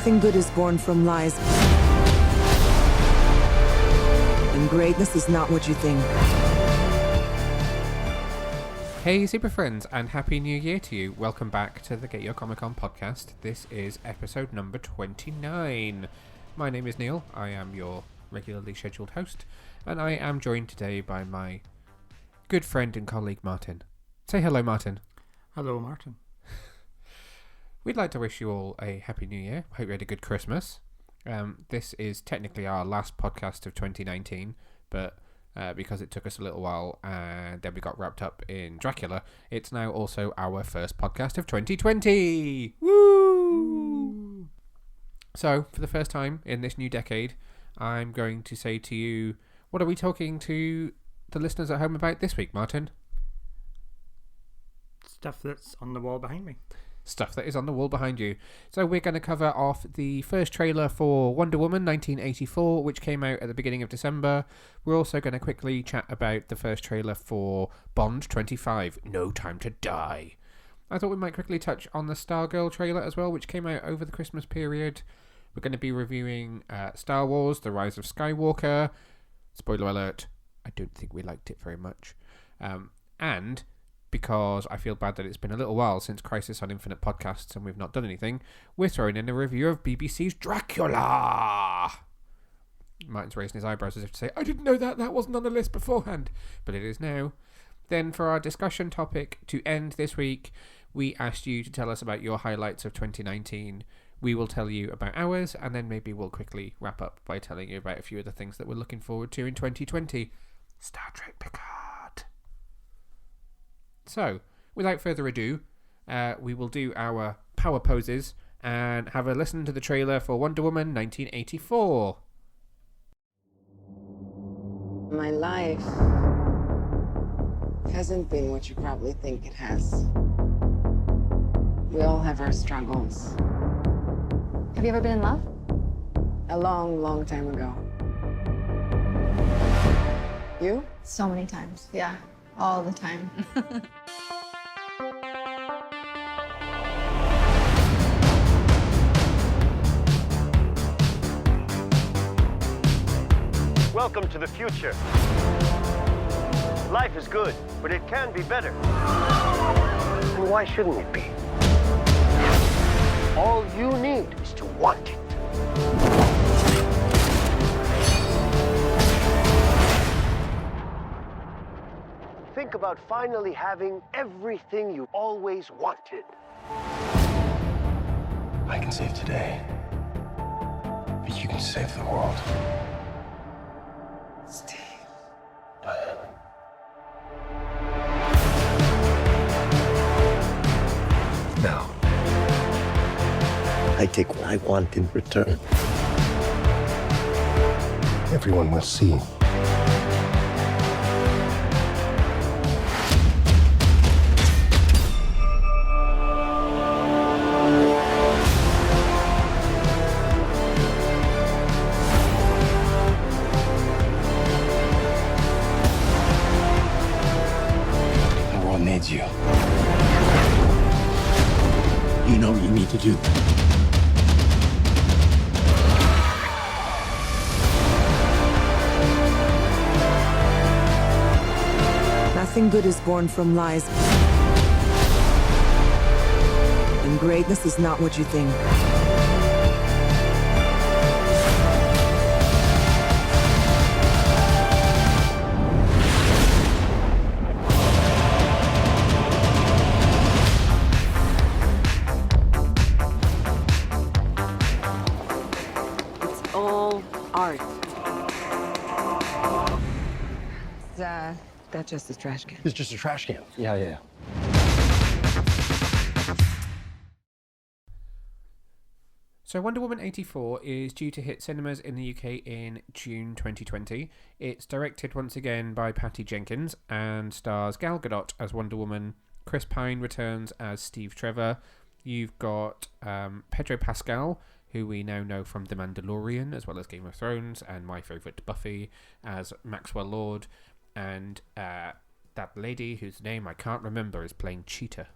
Nothing good is born from lies. And greatness is not what you think. Hey super friends, and happy new year to you. Welcome back to the GYCO Podcast. This is episode number 29. My name is Neil. I am your regularly scheduled host, and I am joined today by my good friend and colleague Martin. Say hello, Martin. Hello, Martin. We'd like to wish you all a happy new year. Hope you had a good Christmas. This is technically our last podcast of 2019, but because it took us a little while and then we got wrapped up in Dracula, it's now also our first podcast of 2020. Woo! So, for the first time in this new decade, I'm going to say to you, what are we talking to the listeners at home about this week, Martin? Stuff that's on the wall behind me. Stuff that is on the wall behind you. So we're going to cover off the first trailer for Wonder Woman 1984, which came out at the beginning of December. We're also going to quickly chat about the first trailer for Bond 25, No Time to Die. I thought we might quickly touch on the Stargirl trailer as well, which came out over the Christmas period. We're going to be reviewing Star Wars, The Rise of Skywalker. Spoiler alert, I don't think we liked it very much. And because I feel bad that it's been a little while since Crisis on Infinite podcasts and we've not done anything, we're throwing in a review of BBC's Dracula. Martin's raising his eyebrows as if to say, I didn't know that wasn't on the list beforehand, but it is now. Then for our discussion topic to end this week, we asked you to tell us about your highlights of 2019. We will tell you about ours, and then maybe we'll quickly wrap up by telling you about a few of the things that we're looking forward to in 2020. Star Trek Picard. So, without further ado, we will do our power poses and have a listen to the trailer for Wonder Woman 1984. My life hasn't been what you probably think it has. We all have our struggles. Have you ever been in love? A long, long time ago. You? So many times. Yeah, all the time. Welcome to the future. Life is good, but it can be better. And why shouldn't it be? All you need is to want it. Think about finally having everything you always wanted. I can save today, but you can save the world. Steve. Diana. Now, I take what I want in return. everyone will see. Needs you. You know what you need to do. Nothing good is born from lies. And greatness is not what you think. Art. That's just a trash can. It's just a trash can. Yeah. So Wonder Woman 84 is due to hit cinemas in the UK in June 2020. It's directed once again by Patty Jenkins and stars Gal Gadot as Wonder Woman. Chris Pine returns as Steve Trevor. You've got Pedro Pascal, who we now know from The Mandalorian, as well as Game of Thrones, and my favourite Buffy, as Maxwell Lord, and that lady whose name I can't remember is playing Cheetah.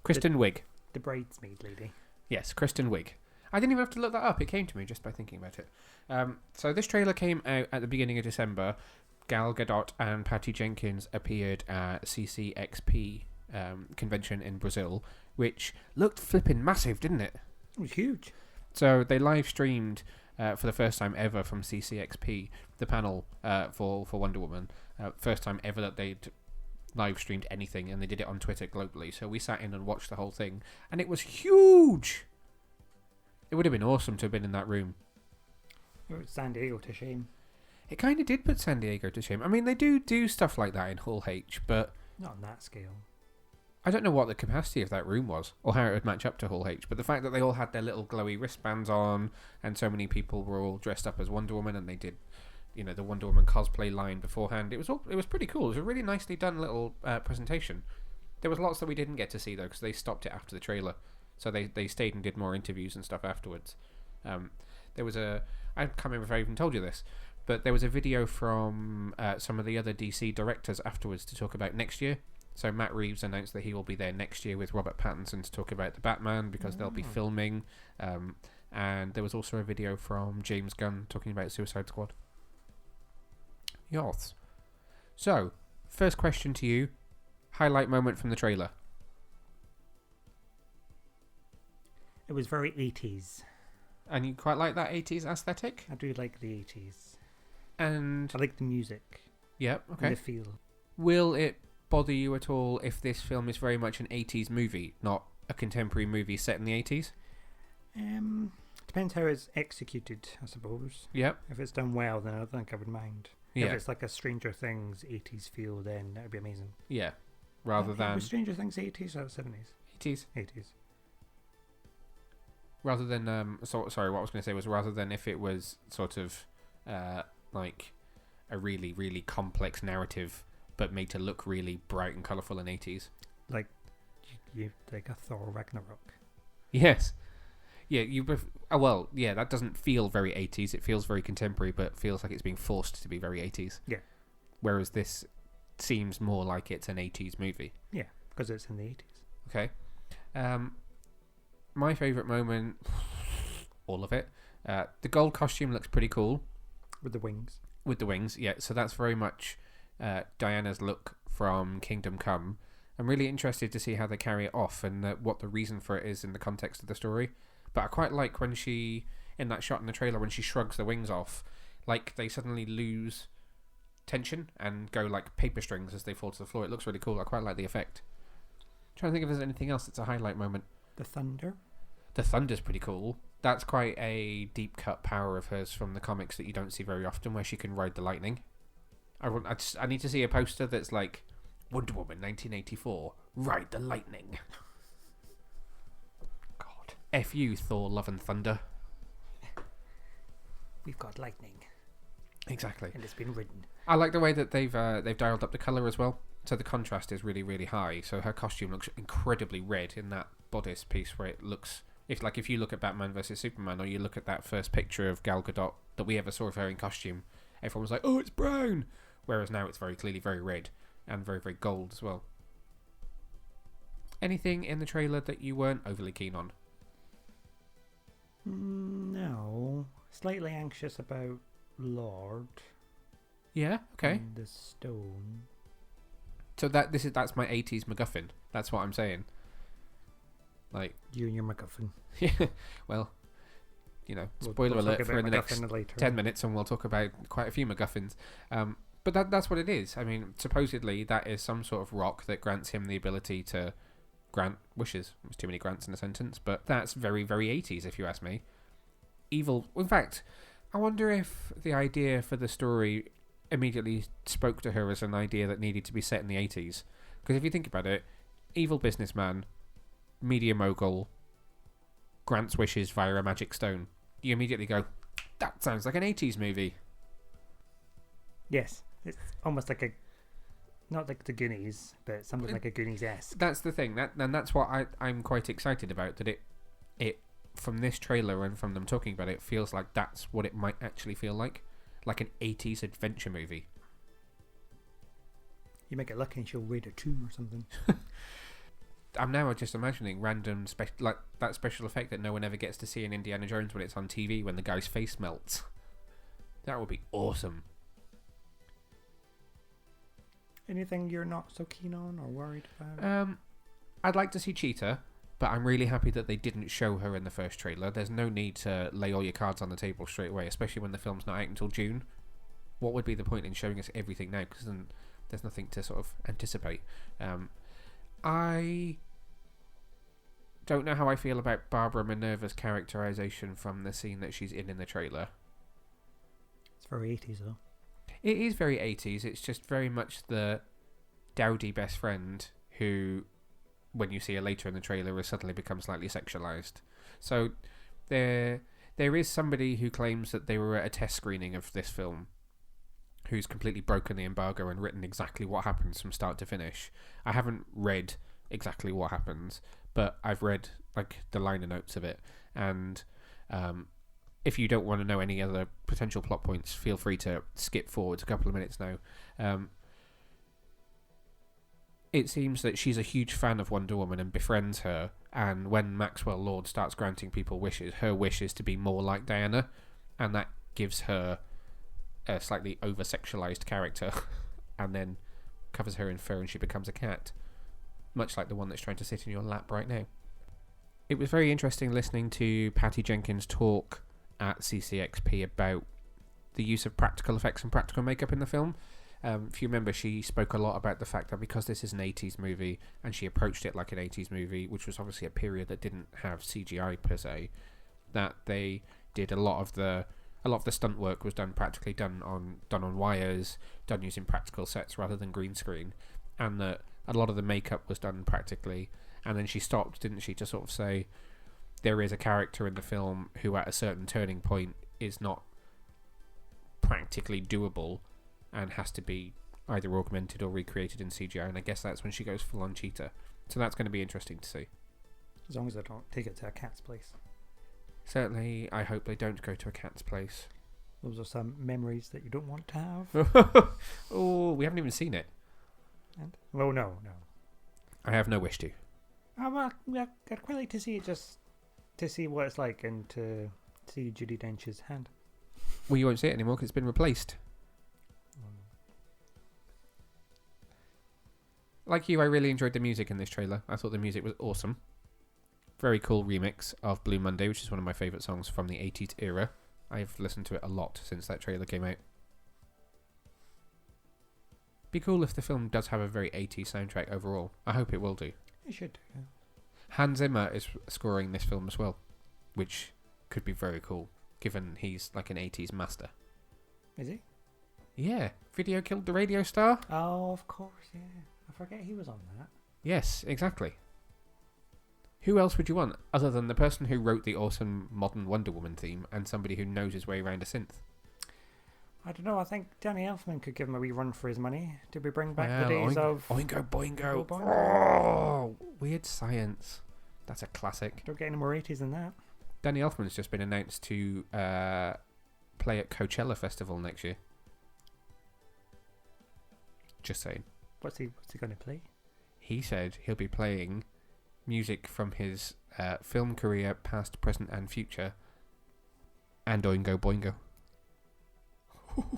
Kristen Wiig. The bridesmaid lady. Yes, Kristen Wiig. I didn't even have to look that up. It came to me just by thinking about it. So this trailer came out at the beginning of December. Gal Gadot and Patty Jenkins appeared at CCXP convention in Brazil, which looked flipping massive, didn't it? It was huge. So they live streamed for the first time ever from CCXP the panel for Wonder Woman. First time ever that they'd live streamed anything, and they did it on Twitter globally. So we sat in and watched the whole thing, and it was huge. It would have been awesome to have been in that room. It was San Diego to shame. It kind of did put San Diego to shame. I mean, they do stuff like that in Hall H, but Not on that scale. I don't know what the capacity of that room was or how it would match up to Hall H, but the fact that they all had their little glowy wristbands on and so many people were all dressed up as Wonder Woman and they did, the Wonder Woman cosplay line beforehand, it was pretty cool. It was a really nicely done little presentation. There was lots that we didn't get to see though because they stopped it after the trailer, so they stayed and did more interviews and stuff afterwards. There was I can't remember if I even told you this, but there was a video from some of the other DC directors afterwards to talk about next year. So Matt Reeves announced that he will be there next year with Robert Pattinson to talk about the Batman because they'll be filming. And there was also a video from James Gunn talking about Suicide Squad. Yoths. So, first question to you. Highlight moment from the trailer. It was very 80s. And you quite like that 80s aesthetic? I do like the 80s. And I like the music. Yep, And okay. the feel. Will it bother you at all if this film is very much an 80s movie, not a contemporary movie set in the 80s? Depends how it's executed, I suppose. Yep. If it's done well, then I don't think I would mind. Yeah. If it's like a Stranger Things 80s feel, then that would be amazing. Yeah. Rather than Was Stranger Things 80s or 70s? 80s. 80s. Rather than sorry, what I was going to say was rather than if it was sort of like a really, really complex narrative but made to look really bright and colourful in 80s. Like you like a Thor Ragnarok. Yes. Yeah, that doesn't feel very 80s. It feels very contemporary, but feels like it's being forced to be very 80s. Yeah. Whereas this seems more like it's an 80s movie. Yeah, because it's in the 80s. Okay. My favourite moment, all of it. The gold costume looks pretty cool. With the wings. With the wings, yeah. So that's very much Diana's look from Kingdom Come. I'm really interested to see how they carry it off and what the reason for it is in the context of the story. But I quite like when she, in that shot in the trailer, when she shrugs the wings off, like they suddenly lose tension and go like paper strings as they fall to the floor. It looks really cool. I quite like the effect. Trying to think if there's anything else that's a highlight moment. The thunder. The thunder's pretty cool. That's quite a deep cut power of hers from the comics that you don't see very often, where she can ride the lightning. I need to see a poster that's like Wonder Woman 1984, ride the lightning. God. F you, Thor, Love and Thunder. We've got lightning. Exactly. And it's been ridden. I like the way that they've dialed up the colour as well. So the contrast is really, really high. So her costume looks incredibly red in that bodice piece where it looks... If you look at Batman vs Superman, or you look at that first picture of Gal Gadot that we ever saw of her in costume, everyone was like, oh, it's brown! Whereas now it's very clearly very red and very, very gold as well. Anything in the trailer that you weren't overly keen on? No. Slightly anxious about Lord. Yeah, okay. And the stone. So that's my 80s MacGuffin. That's what I'm saying. Like You and your MacGuffin. Yeah, well, spoiler we'll alert for in the next later. 10 minutes and we'll talk about quite a few MacGuffins. But that's what it is. I mean, supposedly that is some sort of rock that grants him the ability to grant wishes. There's too many grants in a sentence, but that's very, very 80s if you ask me. Evil. In fact, I wonder if the idea for the story immediately spoke to her as an idea that needed to be set in the 80s. Because if you think about it, evil businessman, media mogul, grants wishes via a magic stone. You immediately go, that sounds like an 80s movie. Yes. It's almost like not like the Goonies, but something like a Goonies-esque. That's the thing. And that's what I'm quite excited about. That it from this trailer and from them talking about it, feels like that's what it might actually feel like an 80s adventure movie. You might get lucky and she'll raid a tomb or something. I'm now just imagining random like that special effect that no one ever gets to see in Indiana Jones when it's on TV when the guy's face melts. That would be awesome. Anything you're not so keen on or worried about? I'd like to see Cheetah, but I'm really happy that they didn't show her in the first trailer. There's no need to lay all your cards on the table straight away, especially when the film's not out until June. What would be the point in showing us everything now? Because then there's nothing to sort of anticipate. I don't know how I feel about Barbara Minerva's characterization from the scene that she's in the trailer. It's very 80s though. It is very 80s. It's just very much the dowdy best friend who, when you see her later in the trailer, has suddenly become slightly sexualized. So there is somebody who claims that they were at a test screening of this film who's completely broken the embargo and written exactly what happens from start to finish. I haven't read exactly what happens, but I've read like the liner notes of it, and if you don't want to know any other potential plot points, feel free to skip forward a couple of minutes now. It seems that she's a huge fan of Wonder Woman and befriends her, and when Maxwell Lord starts granting people wishes, her wish is to be more like Diana, and that gives her a slightly over-sexualized character and then covers her in fur and she becomes a cat, much like the one that's trying to sit in your lap right now. It was very interesting listening to Patty Jenkins talk at CCXP about the use of practical effects and practical makeup in the film. If you remember, she spoke a lot about the fact that because this is an 80s movie and she approached it like an 80s movie, which was obviously a period that didn't have CGI per se, that they did a lot of the stunt work was done on wires, done using practical sets rather than green screen, and that a lot of the makeup was done practically. And then she stopped, didn't she, to sort of say there is a character in the film who at a certain turning point is not practically doable and has to be either augmented or recreated in CGI, and I guess that's when she goes full on Cheetah. So that's going to be interesting to see. As long as they don't take it to a cat's place. Certainly, I hope they don't go to a cat's place. Those are some memories that you don't want to have. Oh, we haven't even seen it. Well, no. I have no wish to. Well, I'd quite like to see it just to see what it's like and to see Judi Dench's hand. Well, you won't see it anymore because it's been replaced. Like you, I really enjoyed the music in this trailer. I thought the music was awesome. Very cool remix of Blue Monday, which is one of my favourite songs from the 80s era. I've listened to it a lot since that trailer came out. Be cool if the film does have a very 80s soundtrack overall. I hope it will do. It should do, yeah. Hans Zimmer is scoring this film as well, which could be very cool, given he's like an 80s master. Is he? Yeah. Video Killed the Radio Star? Oh, of course, yeah. I forget he was on that. Yes, exactly. Who else would you want, other than the person who wrote the awesome modern Wonder Woman theme and somebody who knows his way around a synth? I don't know, I think Danny Elfman could give him a wee run for his money. Did we bring back the days of... Oingo Boingo. Oh, weird science. That's a classic. Don't get any more 80s than that. Danny Elfman's just been announced to play at Coachella Festival next year. Just saying. What's he going to play? He said he'll be playing music from his film career, past, present and future, and Oingo Boingo.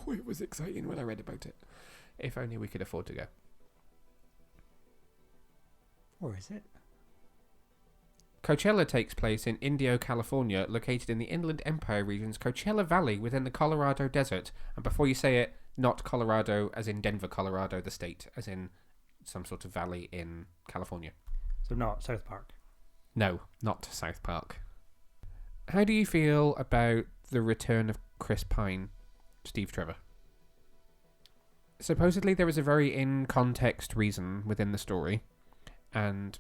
It was exciting when I read about it. If only we could afford to go. Or is it? Coachella takes place in Indio, California, located in the Inland Empire region's Coachella Valley within the Colorado Desert. And before you say it, not Colorado as in Denver, Colorado, the state, as in some sort of valley in California. So not South Park? No, not South Park. How do you feel about the return of Chris Pine, Steve Trevor? Supposedly there is a very in-context reason within the story, and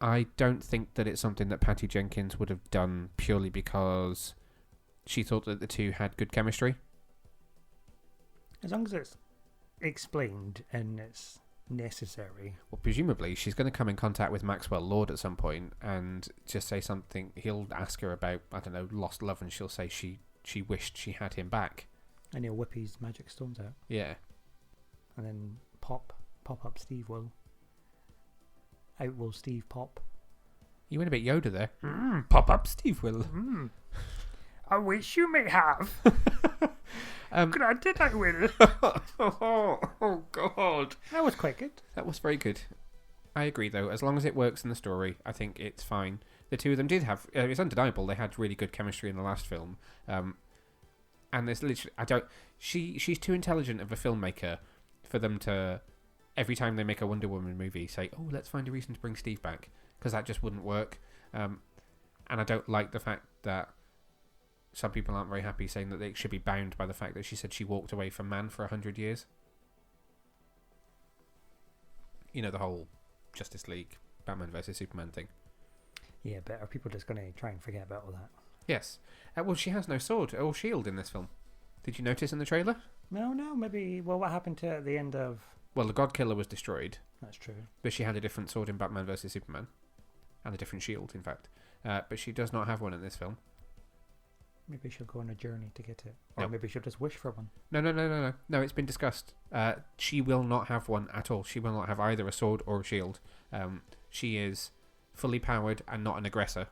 I don't think that it's something that Patty Jenkins would have done purely because she thought that the two had good chemistry. As long as it's explained and it's necessary. Well, presumably she's going to come in contact with Maxwell Lord at some point and just say something. He'll ask her about, I don't know, lost love, and she'll say she wished she had him back. And he'll whip his magic stones out. Yeah. And then pop up Steve will. Out will Steve pop. You went a bit Yoda there. Pop up, Steve will. I wish you may have. Granted, I will. Oh, God. That was quite good. That was very good. I agree, though. As long as it works in the story, I think it's fine. The two of them did have... it's undeniable they had really good chemistry in the last film. And there's literally... She's too intelligent of a filmmaker for them to... Every time they make a Wonder Woman movie, say, oh, let's find a reason to bring Steve back. Because that just wouldn't work. And I don't like the fact that some people aren't very happy saying that they should be bound by the fact that she said she walked away from man for 100 years. You know, the whole Justice League, Batman vs Superman thing. Yeah, but are people just going to try and forget about all that? Yes. Well, she has no sword or shield in this film. Did you notice in the trailer? No, maybe... Well, what happened to her at the end of... Well, the God Killer was destroyed. That's true. But she had a different sword in Batman vs Superman. And a different shield, in fact. But she does not have one in this film. Maybe she'll go on a journey to get it. Or No. maybe she'll just wish for one. No. No, it's been discussed. She will not have one at all. She will not have either a sword or a shield. She is fully powered and not an aggressor.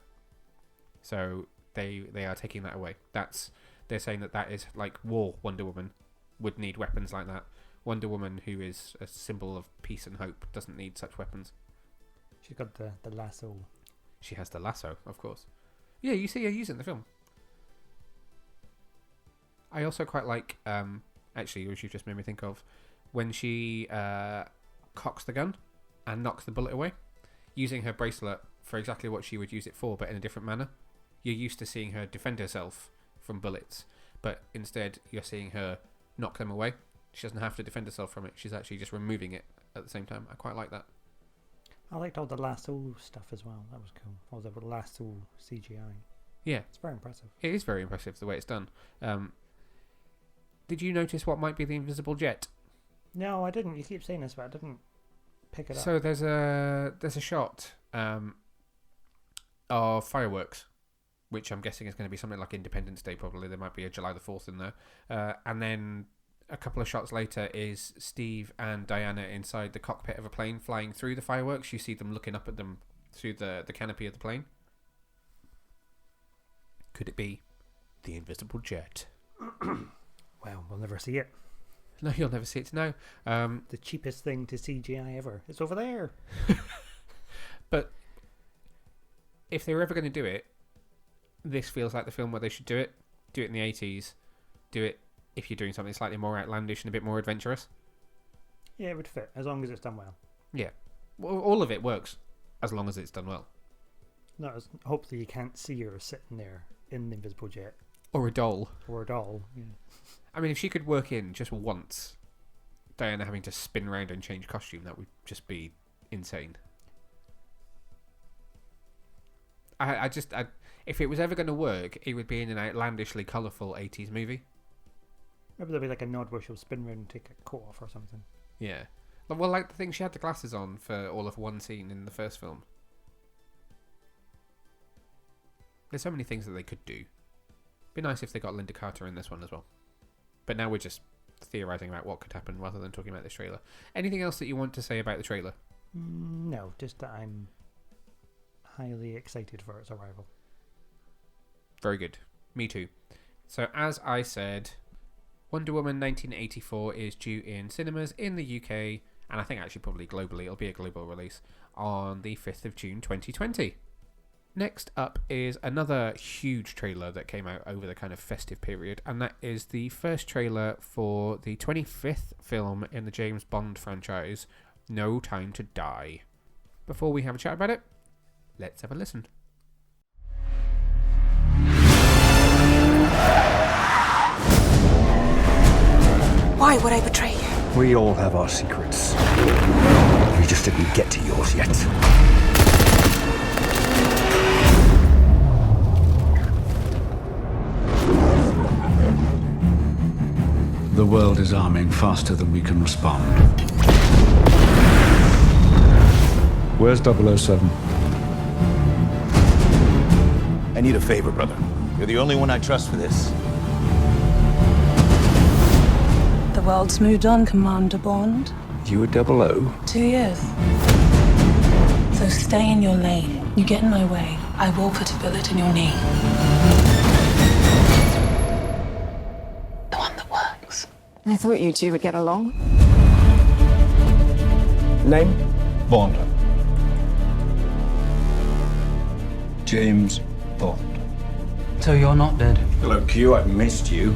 So they are taking that away. They're saying that is like war Wonder Woman would need weapons like that. Wonder Woman, who is a symbol of peace and hope, doesn't need such weapons. She's got the lasso. She has the lasso, of course. Yeah, you see her use it in the film. I also quite like, actually, which you just made me think of, when she cocks the gun and knocks the bullet away, using her bracelet for exactly what she would use it for, but in a different manner. You're used to seeing her defend herself from bullets, but instead you're seeing her knock them away. She doesn't have to defend herself from it. She's actually just removing it at the same time. I quite like that. I liked all the lasso stuff as well. That was cool. All the lasso CGI. Yeah. It's very impressive. It is very impressive the way it's done. Did you notice what might be the invisible jet? No, I didn't. You keep saying this, but I didn't pick it up. So there's a shot of fireworks, which I'm guessing is going to be something like Independence Day probably. There might be a July the 4th in there. And then a couple of shots later is Steve and Diana inside the cockpit of a plane flying through the fireworks. You see them looking up at them through the canopy of the plane. Could it be the invisible jet? Well, we'll never see it. No, you'll never see it now. The cheapest thing to CGI ever. It's over there. But if they were ever going to do it, this feels like the film where they should do it. Do it in the 80s. Do it if you're doing something slightly more outlandish and a bit more adventurous. Yeah, it would fit, as long as it's done well. Yeah. Well, all of it works, as long as it's done well. No, hopefully you can't see her sitting there in the invisible jet. Or a doll. Or a doll, yeah. I mean, if she could work in just once, Diana having to spin around and change costume, that would just be insane. If it was ever going to work, it would be in an outlandishly colourful 80s movie. Maybe there'll be like a nod where she'll spin around and take a coat off or something. Yeah. Well, like the thing, she had the glasses on for all of one scene in the first film. There's so many things that they could do. Be nice if they got Linda Carter in this one as well. But now we're just theorising about what could happen rather than talking about this trailer. Anything else that you want to say about the trailer? No, just that I'm highly excited for its arrival. Very good. Me too. So as I said, Wonder Woman 1984 is due in cinemas in the UK, and I think actually probably globally. It'll be a global release on the 5th of June 2020. Next up is another huge trailer that came out over the kind of festive period, and that is the first trailer for the 25th film in the James Bond franchise, No Time to Die. Before we have a chat about it, let's have a listen. Why would I betray you? We all have our secrets. We just didn't get to yours yet. The world is arming faster than we can respond. Where's 007? I need a favor, brother. You're the only one I trust for this. The world's moved on, Commander Bond. You were 00? 2 years. So stay in your lane. You get in my way, I will put a bullet in your knee. The one that works. I thought you two would get along. Name? Bond. James Bond. So you're not dead? Hello, Q. I've missed you.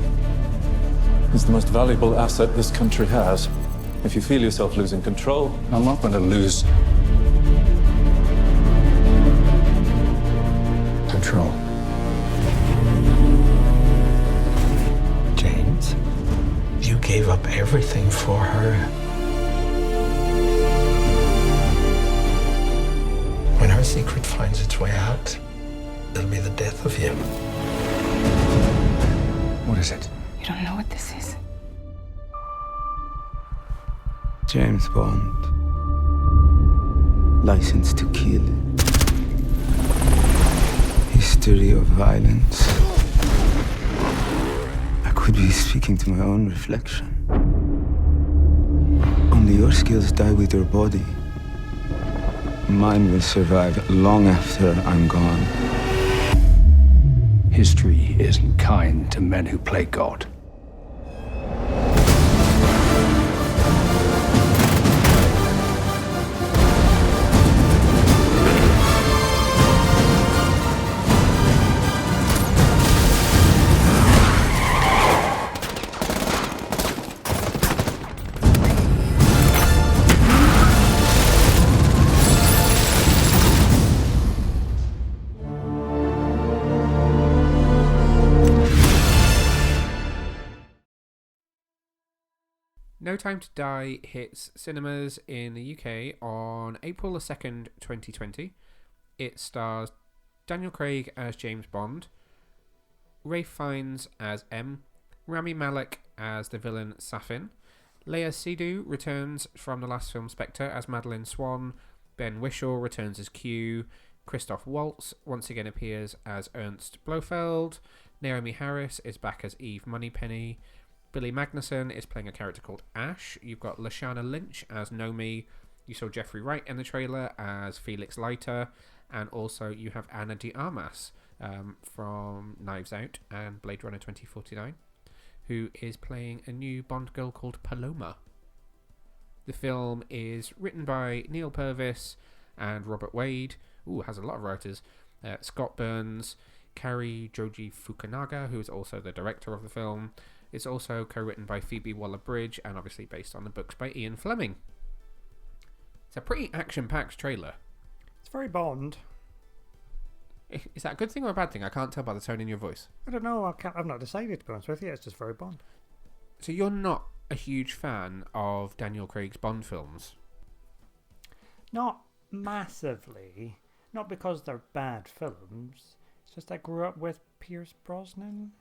He's the most valuable asset this country has. If you feel yourself losing control, I'm not going to lose control. James, you gave up everything for her. When her secret finds its way out, it'll be the death of you. What is it? You don't know what this is. James Bond. License to Kill. History of violence. I could be speaking to my own reflection. Only your skills die with your body. Mine will survive long after I'm gone. History isn't kind to men who play God. No Time to Die hits cinemas in the UK on April the 2nd, 2020. It stars Daniel Craig as James Bond, Ralph Fiennes as M, Rami Malek as the villain Safin, Léa Seydoux returns from the last film Spectre as Madeleine Swan, Ben Whishaw returns as Q, Christoph Waltz once again appears as Ernst Blofeld, Naomi Harris is back as Eve Moneypenny, Billy Magnussen is playing a character called Ash. You've got Lashana Lynch as Nomi. You saw Jeffrey Wright in the trailer as Felix Leiter. And also you have Ana de Armas from Knives Out and Blade Runner 2049, who is playing a new Bond girl called Paloma. The film is written by Neil Purvis and Robert Wade. Has a lot of writers. Scott Burns, Kari Joji Fukunaga, who is also the director of the film. It's also co-written by Phoebe Waller-Bridge and obviously based on the books by Ian Fleming. It's a pretty action-packed trailer. It's very Bond. Is that a good thing or a bad thing? I can't tell by the tone in your voice. I don't know. I've not decided, to be honest with you. It's just very Bond. So you're not a huge fan of Daniel Craig's Bond films? Not massively. Not because they're bad films. It's just I grew up with Pierce Brosnan.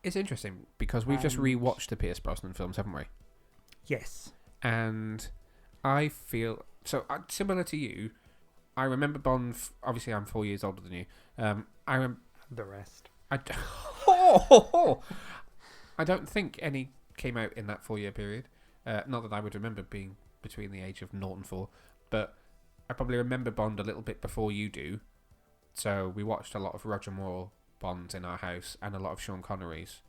It's interesting because we've just rewatched the Pierce Brosnan films, haven't we? Yes. And I feel... So, similar to you, I remember Bond... Obviously, I'm 4 years older than you. The rest. I don't think any came out in that 4 year period. Not that I would remember being between the age of 0 and 4. But I probably remember Bond a little bit before you do. So, we watched a lot of Roger Moore Bonds in our house and a lot of Sean Connery's.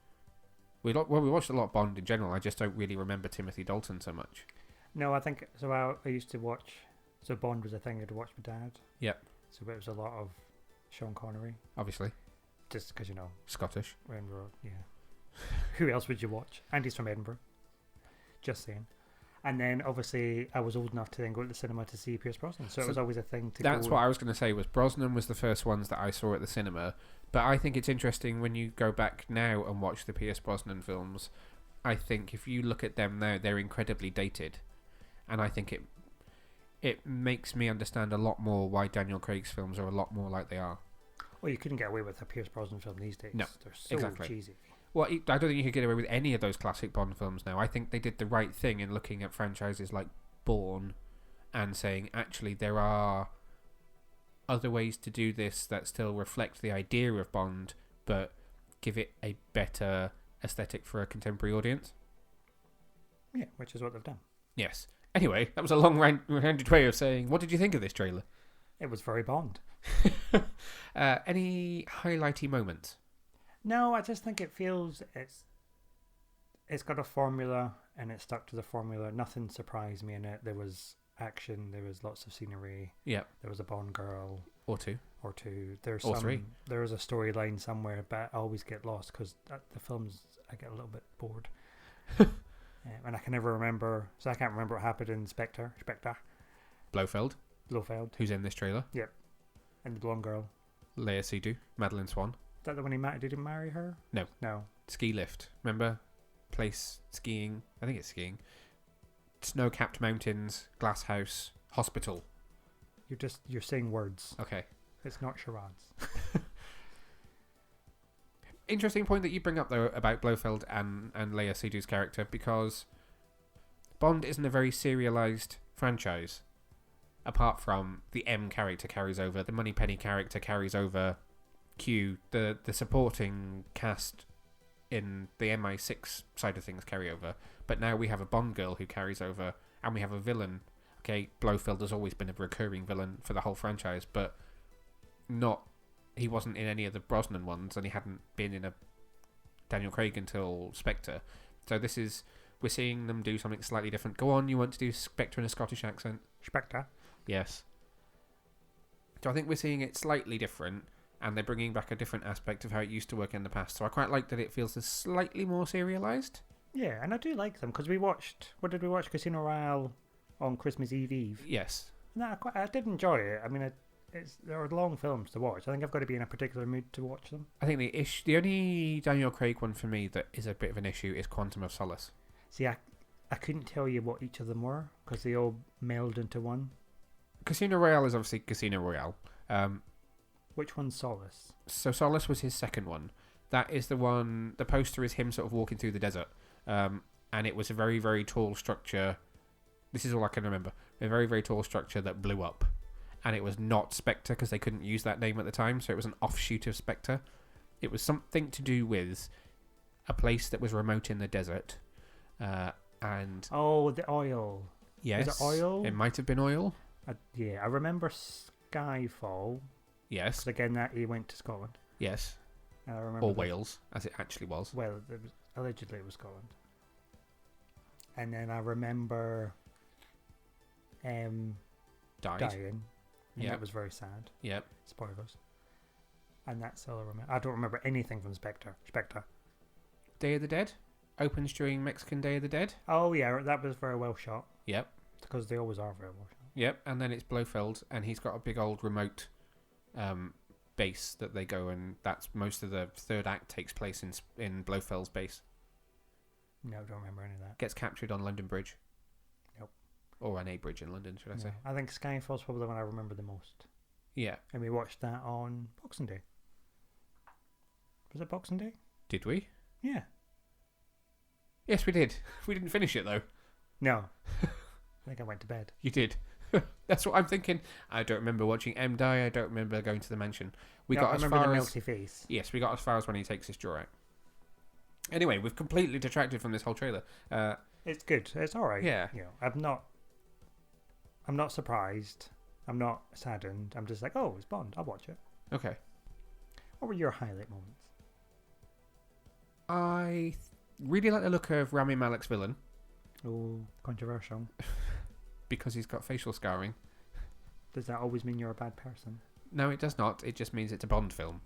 We watched a lot of Bond in general. I just don't really remember Timothy Dalton so much. No, I think so. I used to watch. So Bond was a thing I'd watch with Dad. Yep. So it was a lot of Sean Connery. Obviously. Just because Scottish. When who else would you watch? And he's from Edinburgh. Just saying. And then obviously I was old enough to then go to the cinema to see Pierce Brosnan. So it was always a thing to go. That's what I was going to say, was Brosnan was the first ones that I saw at the cinema. But I think it's interesting when you go back now and watch the Pierce Brosnan films. I think if you look at them now, they're incredibly dated. And I think it makes me understand a lot more why Daniel Craig's films are a lot more like they are. Well, you couldn't get away with a Pierce Brosnan film these days. No, they're so exactly. cheesy. Well, I don't think you could get away with any of those classic Bond films now. I think they did the right thing in looking at franchises like Bourne and saying, actually, there are other ways to do this that still reflect the idea of Bond, but give it a better aesthetic for a contemporary audience. Yeah, which is what they've done. Yes. Anyway, that was a long-rounded way of saying, what did you think of this trailer? It was very Bond. Any highlighty moments? No, I just think it feels it's got a formula and it stuck to the formula. Nothing surprised me in it. There was action. There was lots of scenery. Yeah. There was a Bond girl. Or two. There's or three. There is a storyline somewhere, but I always get lost because the films I get a little bit bored. And I can never remember. So I can't remember what happened in Spectre. Blofeld. Who's in this trailer. Yep. And the blonde girl. Leia Seydoux. Madeline Swan. Is that the one he married? Did he marry her? No. Ski lift. Remember? Place skiing. I think it's skiing. Snow-capped mountains. Glass house. Hospital. You're saying words. Okay. It's not charades. Interesting point that you bring up, though, about Blofeld and Leia Seydoux's character, because Bond isn't a very serialized franchise. Apart from the M character carries over, the Moneypenny character carries over, Q, the supporting cast in the MI6 side of things carry over. But now we have a Bond girl who carries over, and we have a villain. Okay, Blofeld has always been a recurring villain for the whole franchise, but he wasn't in any of the Brosnan ones, and he hadn't been in a Daniel Craig until Spectre. So we're seeing them do something slightly different. Go on, you want to do Spectre in a Scottish accent? Spectre. Yes. So I think we're seeing it slightly different, and they're bringing back a different aspect of how it used to work in the past. So I quite like that it feels slightly more serialised. Yeah, and I do like them, because what did we watch? Casino Royale on Christmas Eve. Yes. No, I did enjoy it. I mean, there are long films to watch. I think I've got to be in a particular mood to watch them. I think the only Daniel Craig one for me that is a bit of an issue is Quantum of Solace. See, I couldn't tell you what each of them were, because they all melded into one. Casino Royale is obviously Casino Royale. Which one's Solace? So Solace was his second one. That is the one, the poster is him sort of walking through the desert. And it was a very, very tall structure. This is all I can remember. A very, very tall structure that blew up. And it was not Spectre, because they couldn't use that name at the time, so it was an offshoot of Spectre. It was something to do with a place that was remote in the desert. And oh, the oil. Yes. Was it oil? It might have been oil. Yeah, I remember Skyfall. Yes. Because again, that he went to Scotland. Yes. I remember or Wales, as it actually was. Well, allegedly it was Scotland. And then I remember dying. Yeah, it was very sad. Yep. Spoilers. And that's all I remember. I don't remember anything from Spectre. Day of the Dead opens during Mexican Day of the Dead. Oh yeah, that was very well shot. Yep. Because they always are very well shot. Yep, and then it's Blofeld, and he's got a big old remote base that they go, and that's most of the third act takes place in Blofeld's base. No, don't remember any of that. Gets captured on London Bridge. Nope. Or on a bridge in London, should I say? I think Skyfall's probably the one I remember the most. Yeah. And we watched that on Boxing Day. Was it Boxing Day? Did we? Yeah. Yes, we did. We didn't finish it, though. No. I think I went to bed. You did. That's what I'm thinking. I don't remember watching M die. I don't remember going to the mansion. I remember the melty face. Yes, we got as far as when he takes his jaw out. Anyway, we've completely detracted from this whole trailer. It's good. It's all right. Yeah. You know, I'm not surprised. I'm not saddened. I'm just like, oh, it's Bond. I'll watch it. Okay. What were your highlight moments? I really like the look of Rami Malek's villain. Oh, controversial. Because he's got facial scarring. Does that always mean you're a bad person? No, it does not. It just means it's a Bond film.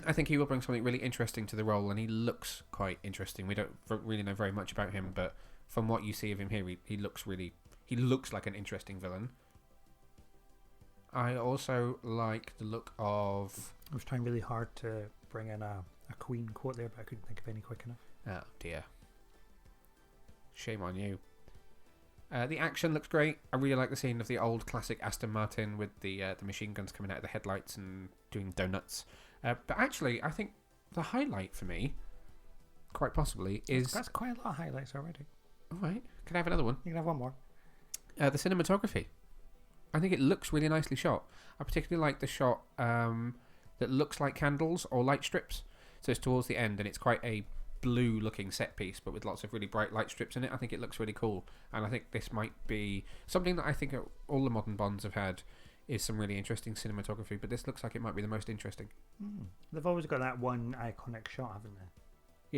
I think he will bring something really interesting to the role, and he looks quite interesting. We don't really know very much about him, but from what you see of him here, he looks like an interesting villain. I also like the look of... I was trying really hard to bring in a Queen quote there, but I couldn't think of any quick enough. Oh, dear. Shame on you. The action looks great. I really like the scene of the old classic Aston Martin with the machine guns coming out of the headlights and doing donuts. But actually, I think the highlight for me, quite possibly, is... That's quite a lot of highlights already. All right. Can I have another one? You can have one more. The cinematography. I think it looks really nicely shot. I particularly like the shot that looks like candles or light strips. So it's towards the end, and it's quite a blue-looking set piece, but with lots of really bright light strips in it. I think it looks really cool, and I think this might be something that I think all the modern Bonds have had is some really interesting cinematography, but this looks like it might be the most interesting. They've always got that one iconic shot, haven't they?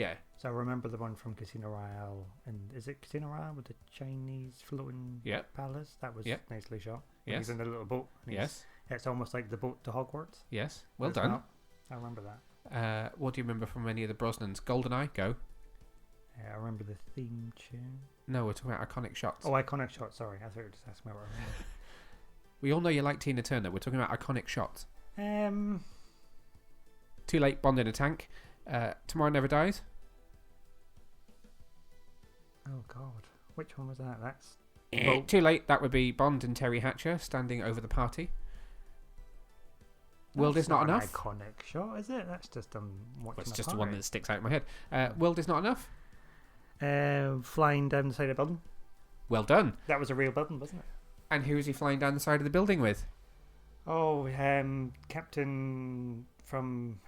Yeah. So I remember the one from Casino Royale, and is it Casino Royale with the Chinese floating palace? That was nicely shot. Yes. He's in a little boat. Yes. It's almost like the boat to Hogwarts. Yes. Well done. Not. I remember that. What do you remember from any of the Brosnans? GoldenEye, go. I remember the theme tune. No, we're talking about iconic shots. Oh, iconic shots. Sorry, I thought you were just asking me what I remember. We all know you like Tina Turner. We're talking about iconic shots. Too Late, Bond in a Tank. Tomorrow Never Dies. Oh God, which one was that? That's Too Late. That would be Bond and Terry Hatcher standing over the party. World is not enough. Iconic shot, is it? That's just watching. It's just the one that sticks out in my head. World is not enough. Flying down the side of the building. Well done. That was a real building, wasn't it? And who is he flying down the side of the building with? Oh, Captain from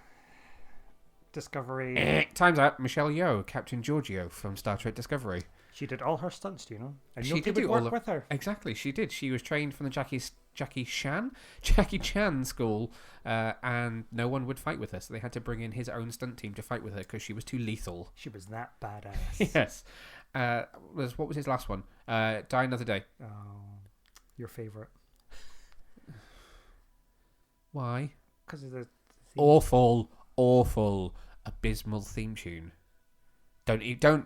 Discovery. Time's out. Michelle Yeoh, Captain Giorgio from Star Trek Discovery. She did all her stunts, do you know? And she did do all work with her. Exactly, she did. She was trained from the Jackie Chan school, and no one would fight with her, so they had to bring in his own stunt team to fight with her because she was too lethal. She was that badass. Yes. What was his last one? Die Another Day. Oh, your favourite. Why? Because of the theme. Awful, abysmal theme tune. Don't.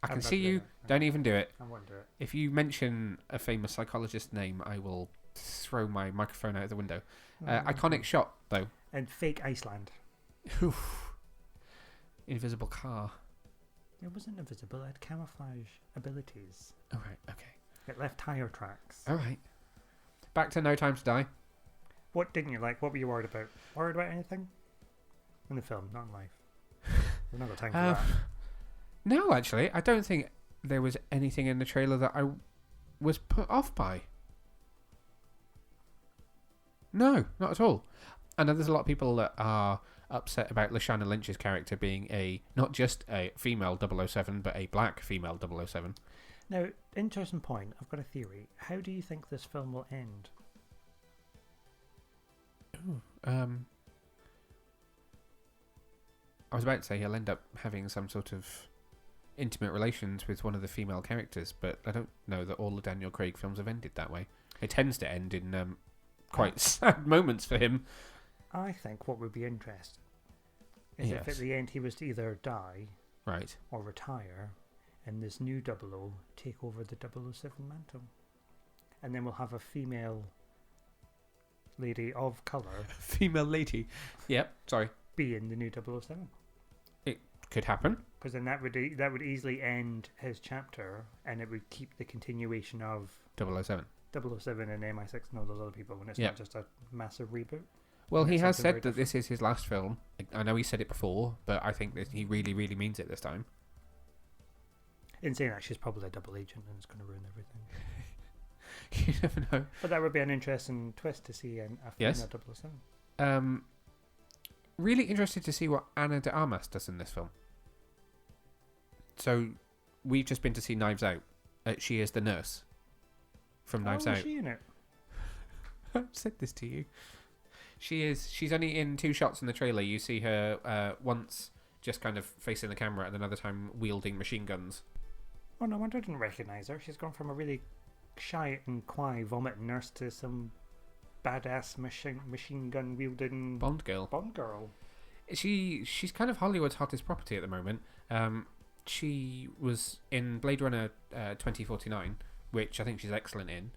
I can see you. Don't even do it. I won't do it. If you mention a famous psychologist's name, I will throw my microphone out the window. Iconic shot, though. And fake Iceland. Invisible car. It wasn't invisible. It had camouflage abilities. All right. Okay. It left tire tracks. All right. Back to No Time to Die. What didn't you like? What were you worried about? Worried about anything? In the film, not in life. We've not got time for that. No, actually, I don't think there was anything in the trailer that I was put off by. No, not at all. I know there's a lot of people that are upset about Lashana Lynch's character being not just a female 007, but a black female 007. Now, interesting point. I've got a theory. How do you think this film will end? I was about to say he'll end up having some sort of intimate relations with one of the female characters, but I don't know that all the Daniel Craig films have ended that way. It tends to end in quite sad moments for him. I think what would be interesting is if at the end he was to either die or retire, and this new 00 take over the 007 mantle. And then we'll have a female lady of colour. Female lady? Yep, sorry. Be in the new 007. It could happen. Because then that would easily end his chapter, and it would keep the continuation of 007 and MI6 and all those other people, and it's not just a massive reboot. Well, he has said that this is his last film. I know he said it before, but I think that he really, really means it this time. In saying that, she's probably a double agent and it's going to ruin everything. You never know. But that would be an interesting twist to see a female 007. Really interested to see what Ana de Armas does in this film. So, we've just been to see Knives Out. She is the nurse from Knives Out. Is she in it? I've said this to you. She's only in 2 shots in the trailer. You see her once just kind of facing the camera and another time wielding machine guns. Oh, no wonder I didn't recognise her. She's gone from a really shy and quiet vomiting nurse to some badass machine gun wielding Bond girl. She's kind of Hollywood's hottest property at the moment. She was in Blade Runner 2049, which I think she's excellent in.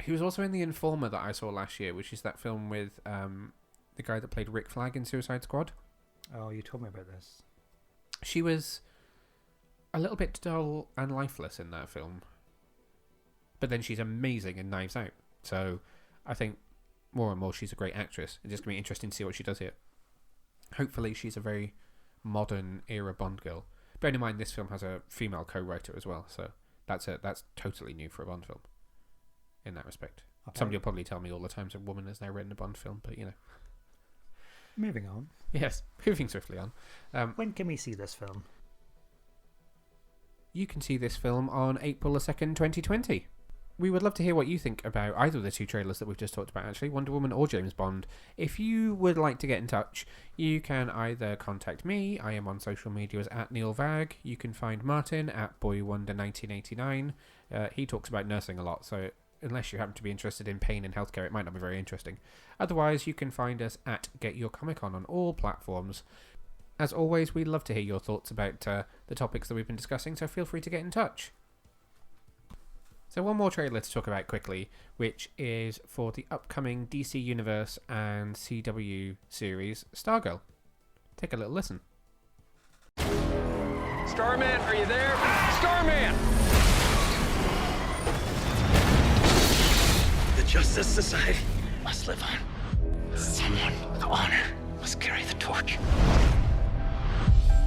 He was also in The Informer that I saw last year, which is that film with the guy that played Rick Flag in Suicide Squad. Oh, you told me about this. She was a little bit dull and lifeless in that film. But then she's amazing in Knives Out. So I think more and more she's a great actress. It's just going to be interesting to see what she does here. Hopefully she's a very modern era Bond girl. Bearing in mind this film has a female co-writer as well. So that's totally new for a Bond film in that respect. Okay. Somebody will probably tell me all the times a woman has now written a Bond film, but you know. Moving on. Yes, moving swiftly on. When can we see this film? You can see this film on April the 2nd, 2020. We would love to hear what you think about either of the two trailers that we've just talked about, actually, Wonder Woman or James Bond. If you would like to get in touch, you can either contact me. I am on social media as @NeilVag. You can find Martin at BoyWonder1989. He talks about nursing a lot, so unless you happen to be interested in pain and healthcare, it might not be very interesting. Otherwise, you can find us at Get Your Comic Con all platforms. As always, we'd love to hear your thoughts about the topics that we've been discussing, so feel free to get in touch. So one more trailer to talk about quickly, which is for the upcoming DC Universe and CW series, Stargirl. Take a little listen. Starman, are you there? Starman! The Justice Society must live on. Someone with honor must carry the torch.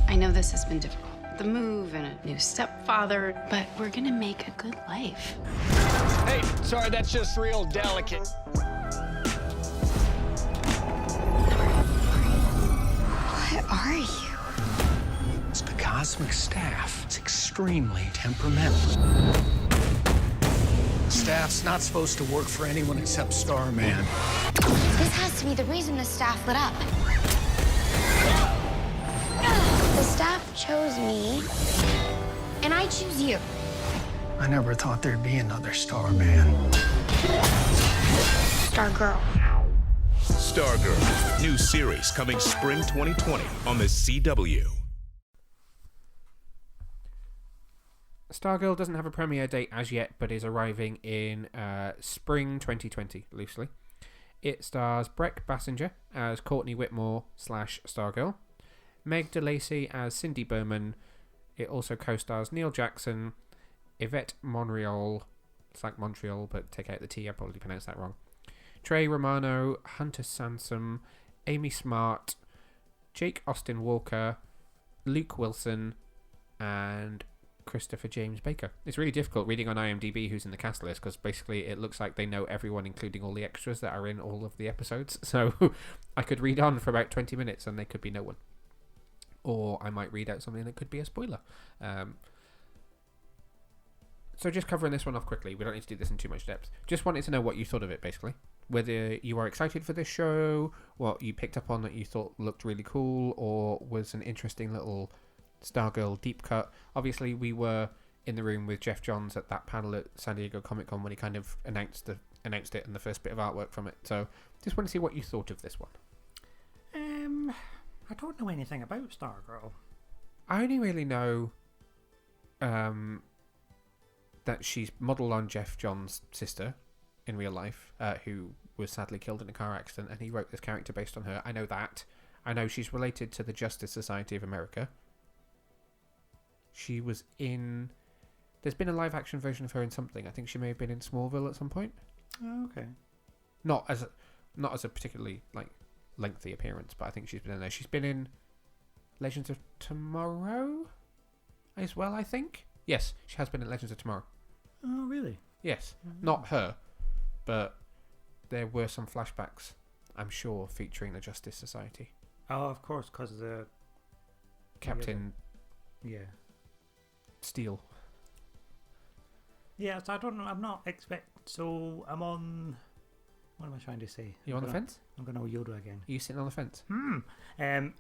I know this has been difficult. The move and a new stepfather, but we're gonna make a good life. Hey, sorry, that's just real delicate. What are you? It's the cosmic staff. It's extremely temperamental. The staff's not supposed to work for anyone except Starman. This has to be the reason the staff lit up. The staff chose me, and I choose you. I never thought there'd be another Starman. Stargirl. Stargirl, new series coming spring 2020 on the CW. Stargirl doesn't have a premiere date as yet, but is arriving in spring 2020, loosely. It stars Breck Bassinger as Courtney Whitmore / Stargirl, Meg DeLacy as Cindy Berman. It also co-stars Neil Jackson, Yvette Monreal, it's like Montreal, but take out the T, I probably pronounced that wrong, Trey Romano, Hunter Sansom, Amy Smart, Jake Austin Walker, Luke Wilson, and Christopher James Baker. It's really difficult reading on IMDb who's in the cast list, because basically it looks like they know everyone, including all the extras that are in all of the episodes. So I could read on for about 20 minutes and they could be no one. Or I might read out something that could be a spoiler. So just covering this one off quickly, we don't need to do this in too much depth. Just wanted to know what you thought of it, basically. Whether you are excited for this show, what you picked up on that you thought looked really cool, or was an interesting little Stargirl deep cut. Obviously, we were in the room with Jeff Johns at that panel at San Diego Comic Con when he kind of announced it and the first bit of artwork from it. So just want to see what you thought of this one. I don't know anything about Stargirl. I only really know that she's modelled on Jeff Johns' sister in real life, who was sadly killed in a car accident, and he wrote this character based on her. I know that. I know she's related to the Justice Society of America. She was in... There's been a live-action version of her in something. I think she may have been in Smallville at some point. Oh, okay. Not as a particularly lengthy appearance, but I think she's been in there. She's been in Legends of Tomorrow as well, I think. Yes, she has been in Legends of Tomorrow. Oh, really? Yes. Not her, but there were some flashbacks, I'm sure, featuring the Justice Society. Oh, of course, because the... Captain... Yeah. Steel. Yeah, so I don't know. I'm not so I'm on... What am I trying to say? You on the fence? I'm going to Yoda again. Are you sitting on the fence? No, I'm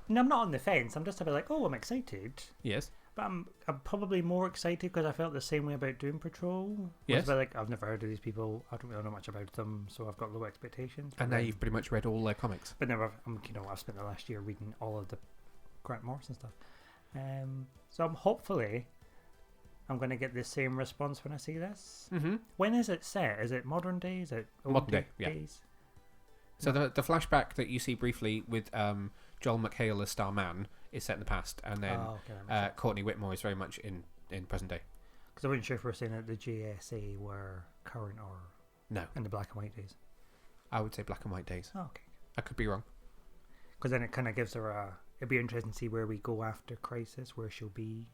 not on the fence. I'm just a bit like, oh, I'm excited. Yes. But I'm probably more excited because I felt the same way about Doom Patrol. Yes. Like, I've never heard of these people. I don't really know much about them, so I've got low expectations. And now you've pretty much read all their comics. But now I've spent the last year reading all of the Grant Morrison stuff. So I'm going to get the same response when I see this. Mm-hmm. When is it set? Is it modern day? Is it old modern day? Yeah. Days? So the flashback that you see briefly with Joel McHale as Starman is set in the past, and then Courtney Whitmore is very much in present day. Because I wasn't sure if we're saying that the JSA were current or no in the black and white days. I would say black and white days. Oh, okay. I could be wrong. Because then it kind of gives her it'd be interesting to see where we go after Crisis, where she'll be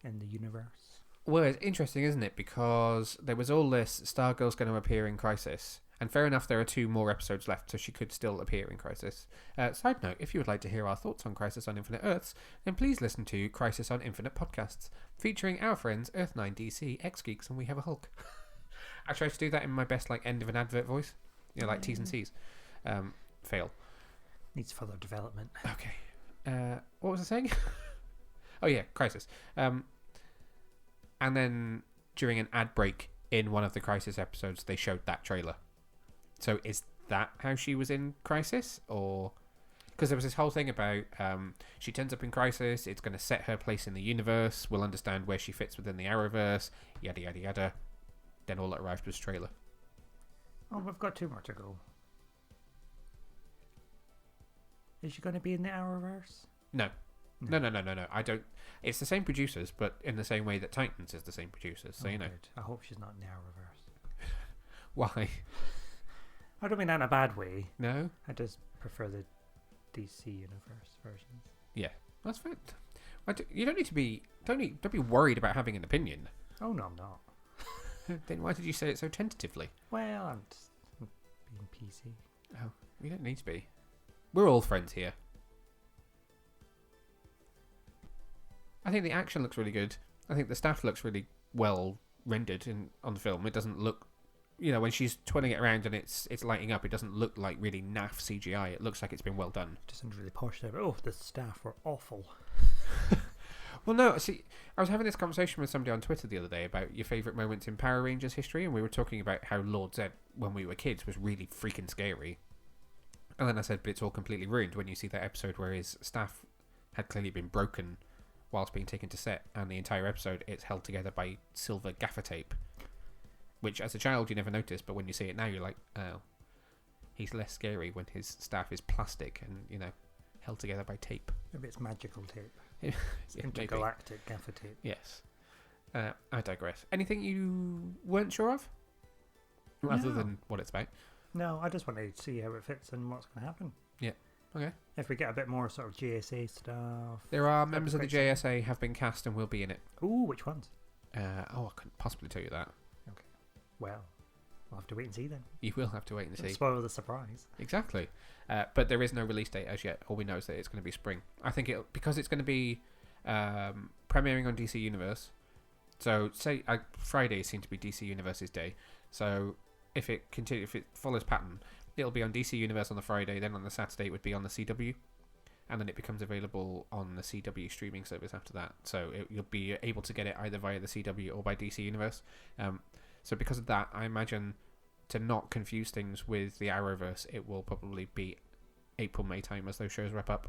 in the universe. Well, it's interesting, isn't it? Because there was all this Stargirl's going to appear in Crisis, And fair enough, there are 2 more episodes left, so she could still appear in Crisis. Side note, if you would like to hear our thoughts on Crisis on Infinite Earths, then please listen to Crisis on Infinite Podcasts, featuring our friends Earth9 DC, X-Geeks, and We Have a Hulk. I tried to do that in my best end of an advert voice, like T's and C's. Fail. Needs further development. Okay. What was I saying? Oh yeah, Crisis. And then during an ad break in one of the Crisis episodes, they showed that trailer. So is that how she was in Crisis? Or... Because there was this whole thing about she turns up in Crisis, it's going to set her place in the universe, we'll understand where she fits within the Arrowverse, yada yada yada. Then all that arrived was trailer. Oh, we've got 2 more to go. Is she going to be in the Arrowverse? No. No. I don't... It's the same producers, but in the same way that Titans is the same producers, so you know. Good. I hope she's not in the Arrowverse. Why? I don't mean that in a bad way. No? I just prefer the DC Universe versions. Yeah, that's fine. You don't need to be... Don't be worried about having an opinion. Oh, no, I'm not. Then why did you say it so tentatively? Well, I'm just being PC. Oh, you don't need to be. We're all friends here. I think the action looks really good. I think the staff looks really well rendered on the film. It doesn't look... when she's twirling it around and it's lighting up, it doesn't look like really naff CGI. It looks like it's been well done. It doesn't really posh there. Oh, the staff were awful. Well, no, see, I was having this conversation with somebody on Twitter the other day about your favourite moments in Power Rangers history, and we were talking about how Lord Zed, when we were kids, was really freaking scary. And then I said, but it's all completely ruined when you see that episode where his staff had clearly been broken whilst being taken to set, and the entire episode, it's held together by silver gaffer tape. Which, as a child, you never notice, but when you see it now, you're like, oh, he's less scary when his staff is plastic and, held together by tape. Maybe it's magical tape. It's Yeah, intergalactic gaffer tape. Yes. I digress. Anything you weren't sure of? Rather than what it's about? No, I just want to see how it fits and what's going to happen. Yeah. Okay. If we get a bit more sort of JSA stuff. There are members of the JSA have been cast and will be in it. Ooh, which ones? I couldn't possibly tell you that. Okay. Well, we'll have to wait and see then. You will have to wait and see. Spoil the surprise. Exactly. But there is no release date as yet. All we know is that it's going to be spring. I think because it's going to be premiering on DC Universe. So say Friday seems to be DC Universe's day. So if it follows pattern, it'll be on DC Universe on the Friday. Then on the Saturday it would be on the CW, and then it becomes available on the CW streaming service after that. So you'll be able to get it either via the CW or by DC Universe. So because of that, I imagine, to not confuse things with the Arrowverse, it will probably be April-May time as those shows wrap up.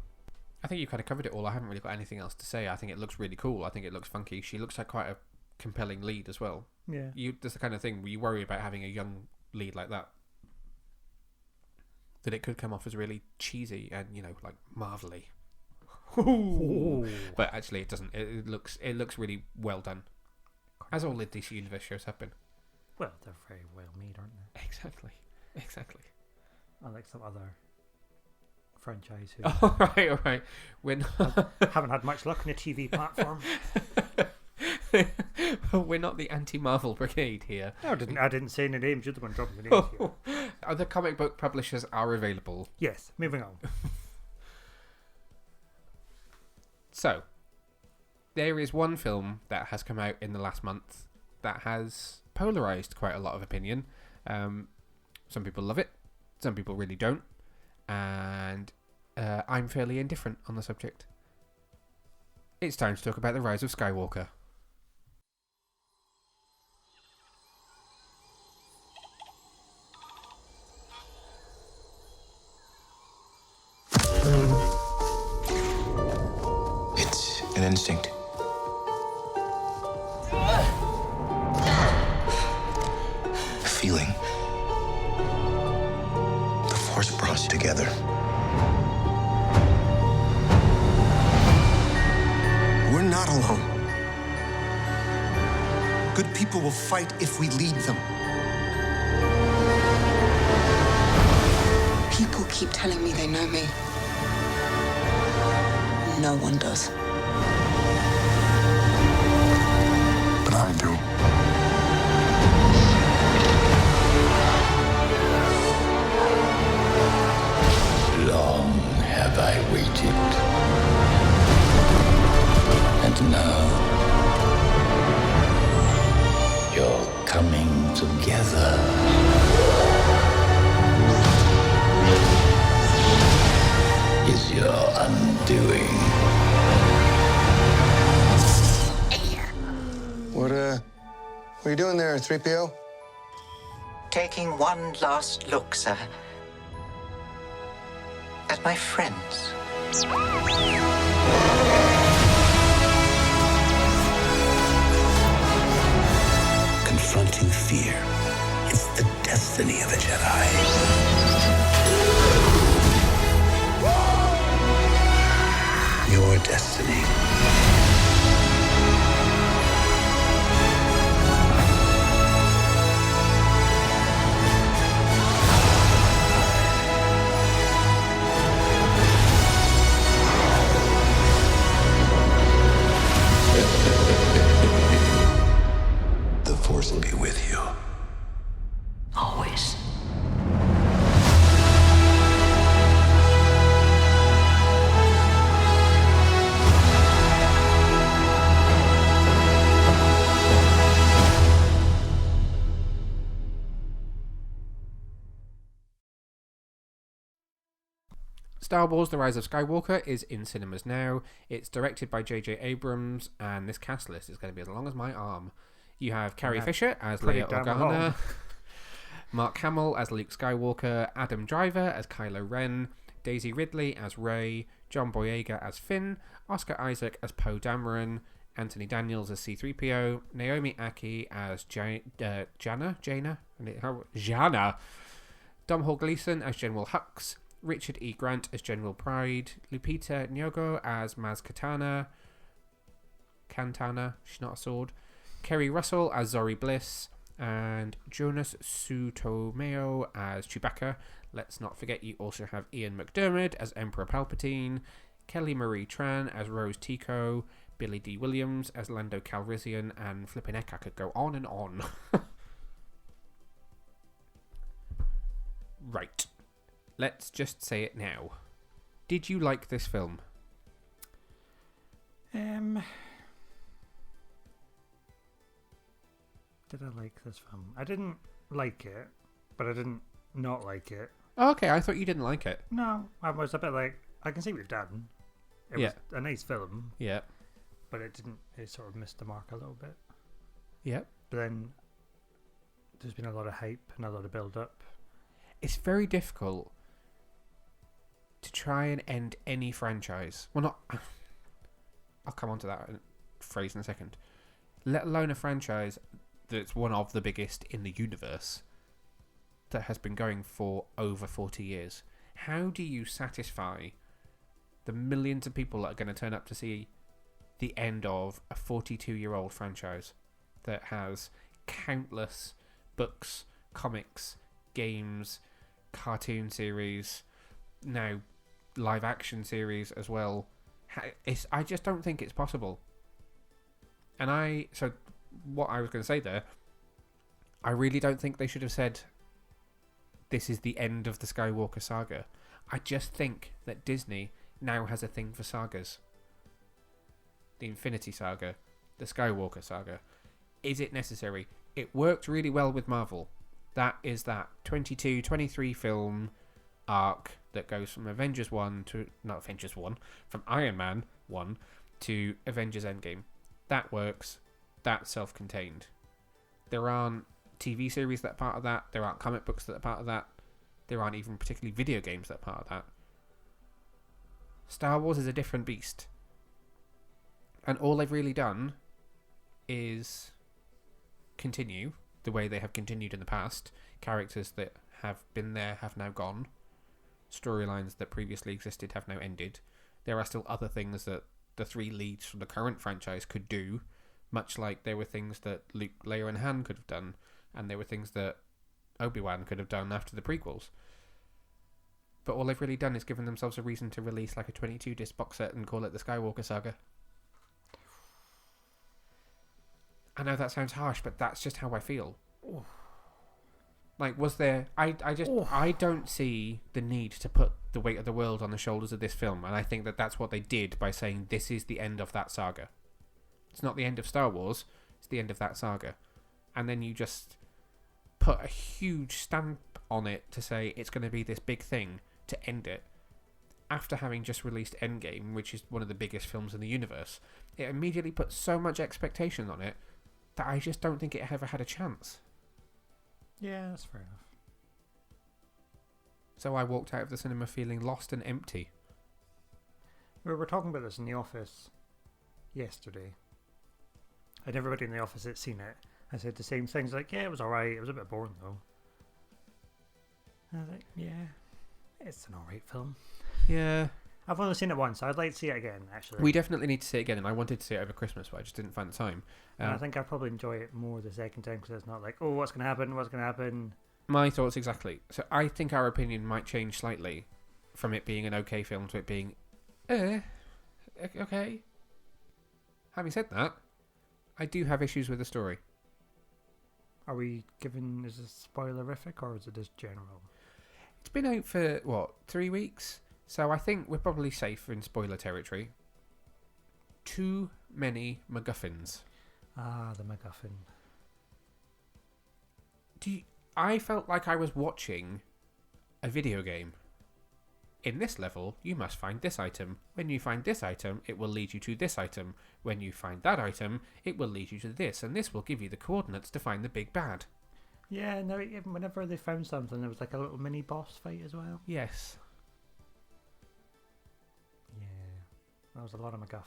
I think you kind of covered it all. I haven't really got anything else to say. I think it looks really cool. I think it looks funky. She looks like quite a compelling lead as well. Yeah. That's the kind of thing where you worry about having a young lead like that. That it could come off as really cheesy and, like, marvelly. But actually it doesn't. It looks really well done. As all the DC Universe shows have been. Well, they're very well made, aren't they? Exactly. Unlike some other franchise who all right. haven't had much luck on a TV platform. We're not the anti-Marvel brigade here. No, I didn't say any names. You're the one dropping the names here. Other comic book publishers are available. Yes, moving on. So, there is one film that has come out in the last month that has polarised quite a lot of opinion. Some people love it, some people really don't, and I'm fairly indifferent on the subject. It's time to talk about the Rise of Skywalker. It's an instinct. A feeling. The Force brought us together. We're not alone. Good people will fight if we lead them. People keep telling me they know me. No one does. But I do. there, 3PO? Taking one last look, sir, at my friends. Confronting fear. It's the destiny of a Jedi. Your destiny. The Force will be with you. Always. Star Wars The Rise of Skywalker is in cinemas now. It's directed by J.J. Abrams, and this cast list is going to be as long as my arm. You have Carrie Fisher as Leia Organa, Mark Hamill as Luke Skywalker, Adam Driver as Kylo Ren, Daisy Ridley as Rey, John Boyega as Finn, Oscar Isaac as Poe Dameron, Anthony Daniels as C-3PO, Naomi Ackie as Jana, Domhnall Gleeson as General Hux, Richard E. Grant as General Pride, Lupita Nyong'o as Maz Kanata, she's not a sword, Kerry Russell as Zori Bliss, and Jonas Sutomeo as Chewbacca. Let's not forget you also have Ian McDiarmid as Emperor Palpatine, Kelly Marie Tran as Rose Tico, Billy D. Williams as Lando Calrissian, and flipping heck, I could go on and on. Right. Let's just say it now. Did you like this film? Did I like this film? I didn't like it, but I didn't not like it. Oh, okay, I thought you didn't like it. No, I was a bit like, I can see what you've done. It was a nice film. Yeah. But it sort of missed the mark a little bit. Yep. But then there's been a lot of hype and a lot of build-up. It's very difficult to try and end any franchise. Well, not... I'll come on to that phrase in a second. Let alone a franchise that's one of the biggest in the universe that has been going for over 40 years. How do you satisfy the millions of people that are going to turn up to see the end of a 42-year-old franchise that has countless books, comics, games, cartoon series, now live action series as well? I just don't think it's possible. And so what I was going to say there, I really don't think they should have said this is the end of the Skywalker Saga. I just think that Disney now has a thing for sagas. The Infinity Saga, the Skywalker Saga. Is it necessary? It worked really well with Marvel. That is that 22, 23 film arc that goes from Avengers 1 to... Not Avengers 1. From Iron Man 1 to Avengers Endgame. That works. That's self-contained. There aren't TV series that are part of that. There aren't comic books that are part of that. There aren't even particularly video games that are part of that. Star Wars is a different beast. And all they've really done is continue the way they have continued in the past. Characters that have been there have now gone. Storylines that previously existed have now ended. There are still other things that the three leads from the current franchise could do, much like there were things that Luke, Leia and Han could have done, and there were things that Obi-Wan could have done after the prequels. But all they've really done is given themselves a reason to release like a 22-disc box set and call it the Skywalker Saga. I know that sounds harsh, but that's just how I feel. Ooh. Like, was there... I don't see the need to put the weight of the world on the shoulders of this film, and I think that that's what they did by saying this is the end of that saga. It's not the end of Star Wars, it's the end of that saga. And then you just put a huge stamp on it to say it's going to be this big thing to end it. After having just released Endgame, which is one of the biggest films in the universe, it immediately put so much expectation on it that I just don't think it ever had a chance. Yeah, that's fair enough. So I walked out of the cinema feeling lost and empty. We were talking about this in the office yesterday. And everybody in the office had seen it. I said the same things, like, yeah, it was alright. It was a bit boring, though. And I was like, yeah, it's an alright film. Yeah. I've only seen it once. I'd like to see it again, actually. We definitely need to see it again, and I wanted to see it over Christmas, but I just didn't find the time. And I think I'd probably enjoy it more the second time, because it's not like, oh, what's going to happen, what's going to happen. My thoughts exactly. So I think our opinion might change slightly from it being an okay film to it being, okay. Having said that, I do have issues with the story. Are we given, is this spoilerific, or is it just general? It's been out for, 3 weeks? So I think we're probably safe in spoiler territory. Too many MacGuffins. Ah, the MacGuffin. I felt like I was watching a video game. In this level, you must find this item. When you find this item, it will lead you to this item. When you find that item, it will lead you to this, and this will give you the coordinates to find the big bad. Yeah, no, even whenever they found something, there was like a little mini boss fight as well. Yes. Yeah, that was a lot of MacGuff.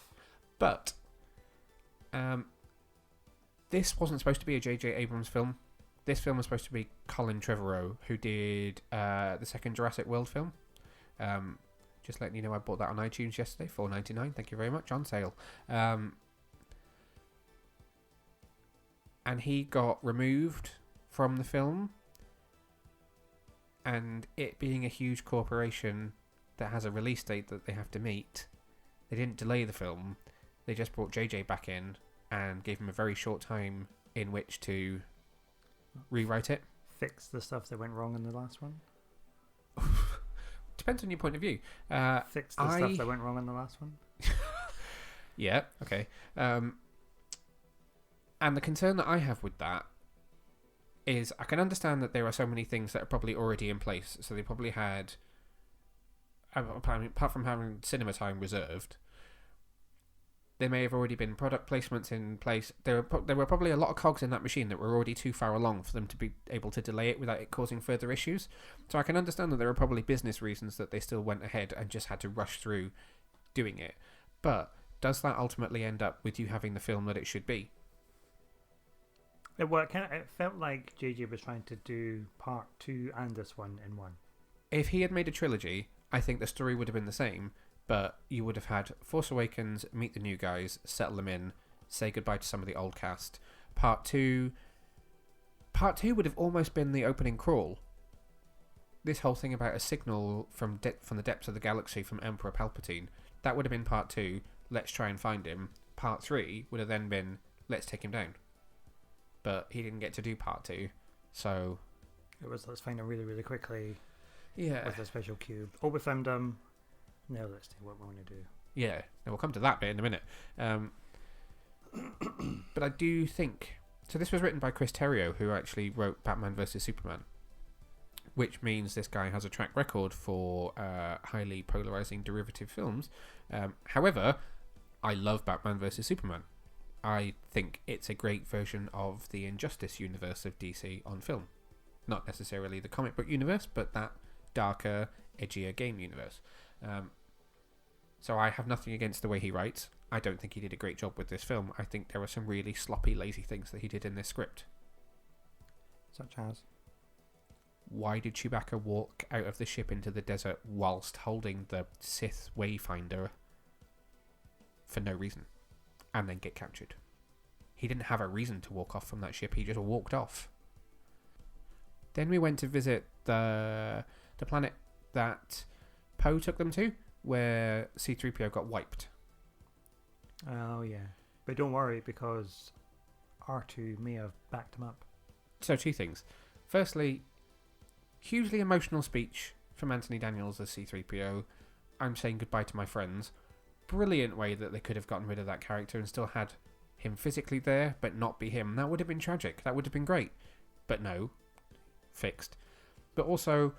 But, this wasn't supposed to be a J.J. Abrams film. This film was supposed to be Colin Trevorrow, who did the second Jurassic World film. Just letting you know, I bought that on iTunes yesterday, $4.99. Thank you very much, on sale. And he got removed from the film. And it being a huge corporation that has a release date that they have to meet, they didn't delay the film. They just brought JJ back in and gave him a very short time in which to rewrite it. Fix the stuff that went wrong in the last one? Depends on your point of view. Fix the stuff that went wrong in the last one? Yeah, okay. And the concern that I have with that is I can understand that there are so many things that are probably already in place. So they probably had, apart from having cinema time reserved, there may have already been product placements in place. There were probably a lot of cogs in that machine that were already too far along for them to be able to delay it without it causing further issues. So I can understand that there are probably business reasons that they still went ahead and just had to rush through doing it. But does that ultimately end up with you having the film that it should be? It felt like JJ was trying to do part 2 and this one in one. If he had made a trilogy, I think the story would have been the same. But you would have had Force Awakens, meet the new guys, settle them in, say goodbye to some of the old cast. Part 2 would have almost been the opening crawl. This whole thing about a signal from the depths of the galaxy from Emperor Palpatine, that would have been part 2, let's try and find him. Part 3 would have then been, let's take him down. But he didn't get to do part 2, so... It was, let's find him really, really quickly. Yeah. With a special cube. Oh, we found him. Now let's do what we want to do. Yeah, and we'll come to that bit in a minute. But I do think... So this was written by Chris Terrio, who actually wrote Batman vs. Superman, which means this guy has a track record for highly polarizing derivative films. However, I love Batman vs. Superman. I think it's a great version of the Injustice universe of DC on film. Not necessarily the comic book universe, but that darker, edgier game universe. So I have nothing against the way he writes. I don't think he did a great job with this film. I think there were some really sloppy, lazy things that he did in this script. Such as? Why did Chewbacca walk out of the ship into the desert whilst holding the Sith Wayfinder for no reason? And then get captured. He didn't have a reason to walk off from that ship. He just walked off. Then we went to visit the planet that Poe took them to, where C-3PO got wiped. Oh, yeah. But don't worry, because R2 may have backed him up. So, 2 things. Firstly, hugely emotional speech from Anthony Daniels as C-3PO. I'm saying goodbye to my friends. Brilliant way that they could have gotten rid of that character and still had him physically there, but not be him. That would have been tragic. That would have been great. But no. Fixed. But also,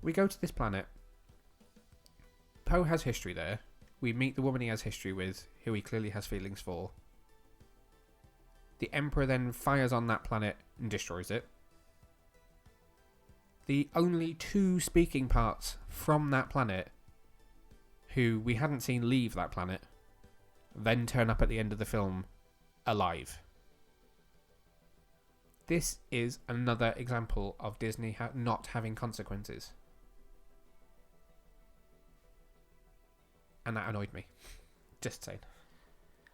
we go to this planet. Poe has history there. We meet the woman he has history with, who he clearly has feelings for. The Emperor then fires on that planet and destroys it. The only 2 speaking parts from that planet who we hadn't seen leave that planet then turn up at the end of the film alive. This is another example of Disney not having consequences. And that annoyed me. Just saying.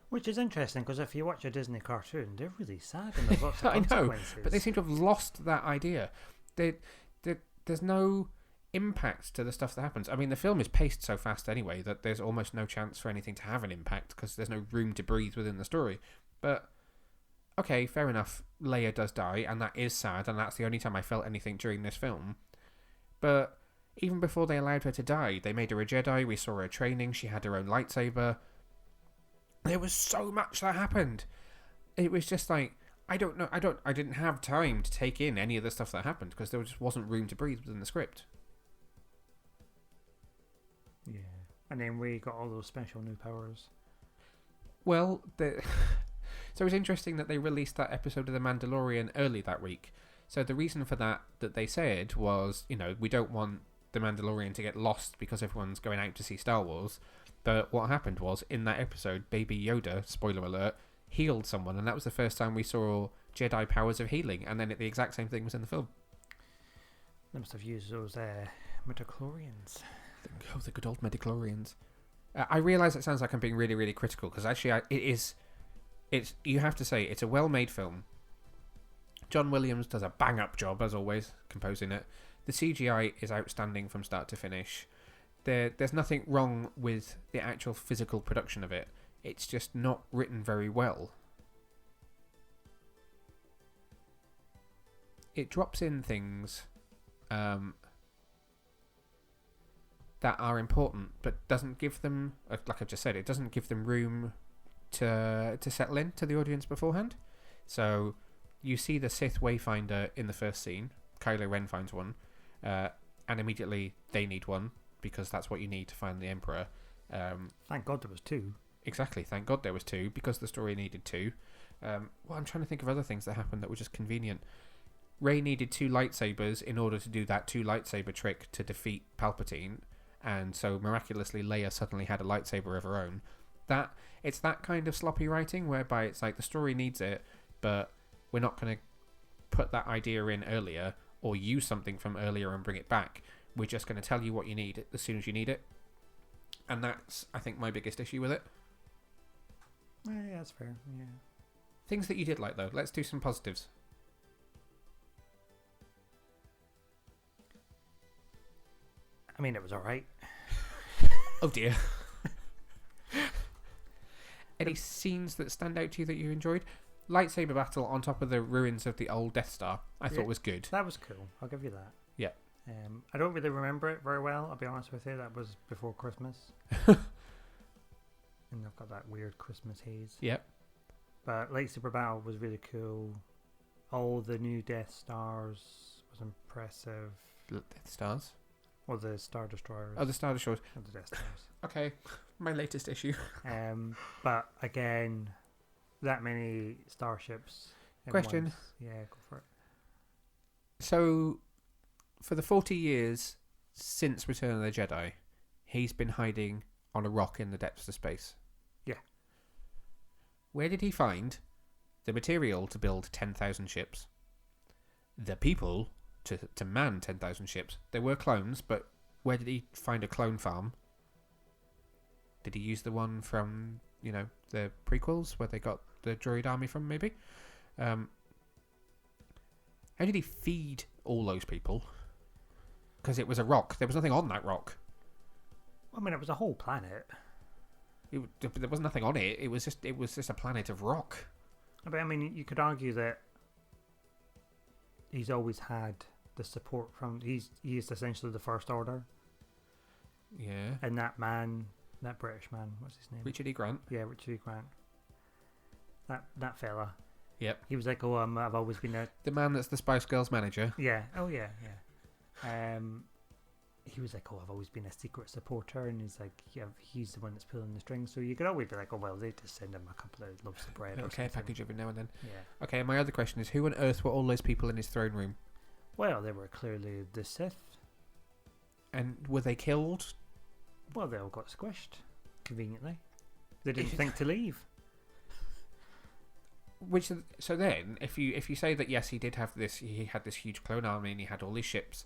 Which is interesting, because if you watch a Disney cartoon, they're really sad and there's lots of consequences. I know, but they seem to have lost that idea. There's no impact to the stuff that happens. I mean, the film is paced so fast anyway that there's almost no chance for anything to have an impact because there's no room to breathe within the story. But, okay, fair enough, Leia does die, and that is sad, and that's the only time I felt anything during this film. But even before they allowed her to die, they made her a Jedi, we saw her training, she had her own lightsaber. There was so much that happened. It was just like, I didn't have time to take in any of the stuff that happened because there just wasn't room to breathe within the script. Yeah. And then we got all those special new powers. Well, so it's interesting that they released that episode of The Mandalorian early that week. So the reason for that they said was, we don't want The Mandalorian to get lost because everyone's going out to see Star Wars. But what happened was, in that episode, Baby Yoda, spoiler alert, healed someone, and that was the first time we saw Jedi powers of healing, and then the exact same thing was in the film. They must have used those midichlorians. Oh, the good old midichlorians. I realise it sounds like I'm being really, really critical, because actually you have to say, it's a well-made film. John Williams does a bang-up job, as always, composing it. The CGI is outstanding from start to finish. There's nothing wrong with the actual physical production of it. It's just not written very well. It drops in things that are important, but doesn't give them, like I just said, it doesn't give them room to settle in to the audience beforehand. So you see the Sith Wayfinder in the first scene. Kylo Ren finds one, and immediately they need one, because that's what you need to find the Emperor. Thank God there was 2. Exactly, thank God there was 2, because the story needed 2. Well, I'm trying to think of other things that happened that were just convenient. Rey needed 2 lightsabers in order to do that 2 lightsaber trick to defeat Palpatine, and so miraculously Leia suddenly had a lightsaber of her own. It's that kind of sloppy writing, whereby it's like the story needs it, but we're not going to put that idea in earlier, or use something from earlier and bring it back. We're just going to tell you what you need as soon as you need it. And that's, I think, my biggest issue with it. Yeah, that's fair. Yeah. Things that you did like, though. Let's do some positives. I mean, it was alright. Oh, dear. Any scenes that stand out to you that you enjoyed? Lightsaber battle on top of the ruins of the old Death Star, I thought was good. That was cool. I'll give you that. Yeah. I don't really remember it very well, I'll be honest with you. That was before Christmas. And I've got that weird Christmas haze. Yep. But lightsaber battle was really cool. All the new Death Stars was impressive. Death Stars? Or the Star Destroyers. Oh, the Star Destroyers. Or the Death Stars. Okay, my latest issue. But again, that many starships. Question. Once. Yeah, go for it. So, for the 40 years since Return of the Jedi, he's been hiding on a rock in the depths of space. Yeah. Where did he find the material to build 10,000 ships? The people to man 10,000 ships? There were clones, but where did he find a clone farm? Did he use the one from, the prequels where they got the droid army from, maybe? How did he feed all those people? Because it was a rock. There was nothing on that rock. I mean, it was a whole planet. There was nothing on it. It was just a planet of rock. But I mean, you could argue that he's always had the support from. He is essentially the First Order. Yeah. And that British man, what's his name? Richard E. Grant. Yeah, Richard E. Grant. That fella. Yep. He was like, I've always been the man that's the Spice Girls manager. Yeah. Oh yeah, yeah. he was like, oh, I've always been a secret supporter, and he's like, yeah, he's the one that's pulling the strings. So you could always be like, oh, well, they just send him a couple of loaves of bread. Okay, package every now and then. Yeah. Okay, my other question is, who on earth were all those people in his throne room? Well, they were clearly the Sith. And were they killed? Well, they all got squished, conveniently. They didn't think to leave. So then, if you say that yes, he had this huge clone army and he had all these ships,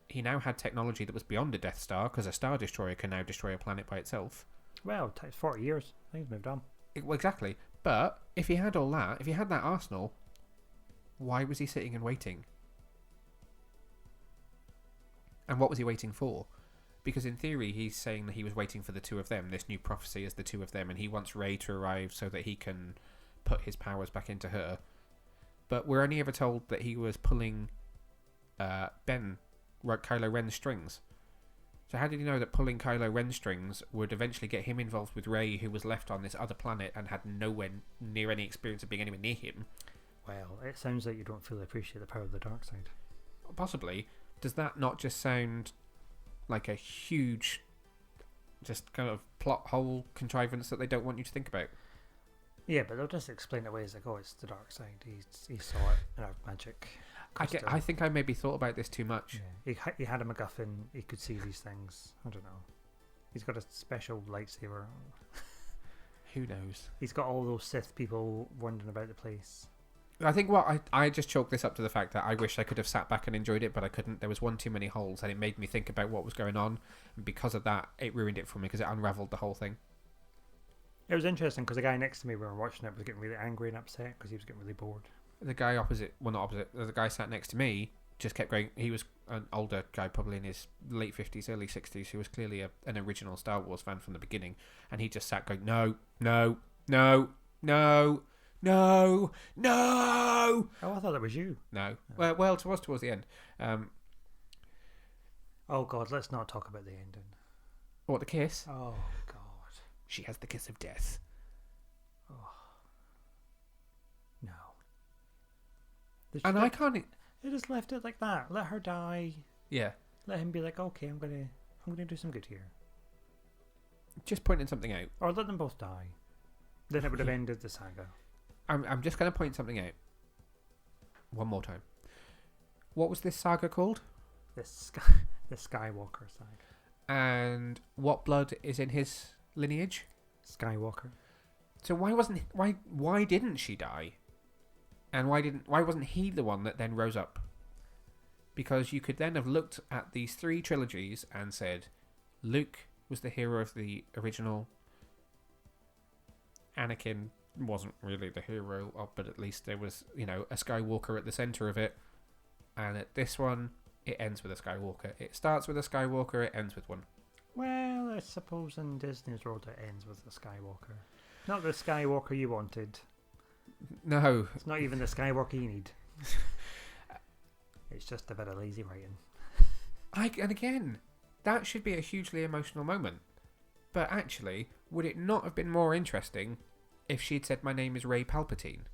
he now had technology that was beyond a Death Star, because a Star Destroyer can now destroy a planet by itself. Well, it takes 40 years. Things moved on. Well, exactly. But if he had all that, if he had that arsenal, why was he sitting and waiting? And what was he waiting for? Because in theory, he's saying that he was waiting for the two of them. This new prophecy is the two of them, and he wants Rey to arrive so that he can put his powers back into her. But we're only ever told that he was pulling Kylo Ren's strings. So how did he know that pulling Kylo Ren's strings would eventually get him involved with Rey, who was left on this other planet and had nowhere near any experience of being anywhere near him? Well, it sounds like you don't fully appreciate the power of the dark side. Possibly. Does that not just sound like a huge, just kind of plot hole contrivance that they don't want you to think about? Yeah, but they'll just explain it away as like, oh, it's the dark side. He saw it in our magic. I think I maybe thought about this too much. Yeah. He had a MacGuffin. He could see these things. I don't know. He's got a special lightsaber. Who knows? He's got all those Sith people wandering about the place. I think I just chalked this up to the fact that I wish I could have sat back and enjoyed it, but I couldn't. There was one too many holes, and it made me think about what was going on. And because of that, it ruined it for me, because it unravelled the whole thing. It was interesting because the guy next to me when we were watching it was getting really angry and upset because he was getting really bored. The guy opposite, well, not opposite, the guy sat next to me just kept going. He was an older guy, probably in his late 50s, early 60s, who was clearly an original Star Wars fan from the beginning, and he just sat going, no, no, no, no, no, no. Oh, I thought that was you. No. Oh. Well, it was towards the end. Oh, God, let's not talk about the ending. What, the kiss? Oh, God. She has the kiss of death. Oh. No. And I can't... They just left it like that. Let her die. Yeah. Let him be like, okay, I'm gonna do some good here. Just pointing something out. Or let them both die. Then it would have ended the saga. I'm just going to point something out. One more time. What was this saga called? The Skywalker Saga. And what blood is in his lineage? Skywalker. So why didn't she die? And why wasn't he the one that then rose up? Because you could then have looked at these three trilogies and said, Luke was the hero of the original. Anakin wasn't really the hero, but at least there was, a Skywalker at the center of it. And at this one, it ends with a Skywalker. It starts with a Skywalker, it ends with one. Well, I suppose in Disney's world it ends with a Skywalker. Not the Skywalker you wanted. No. It's not even the Skywalker you need. It's just a bit of lazy writing. And again, that should be a hugely emotional moment. But actually, would it not have been more interesting if she'd said, my name is Rey Palpatine?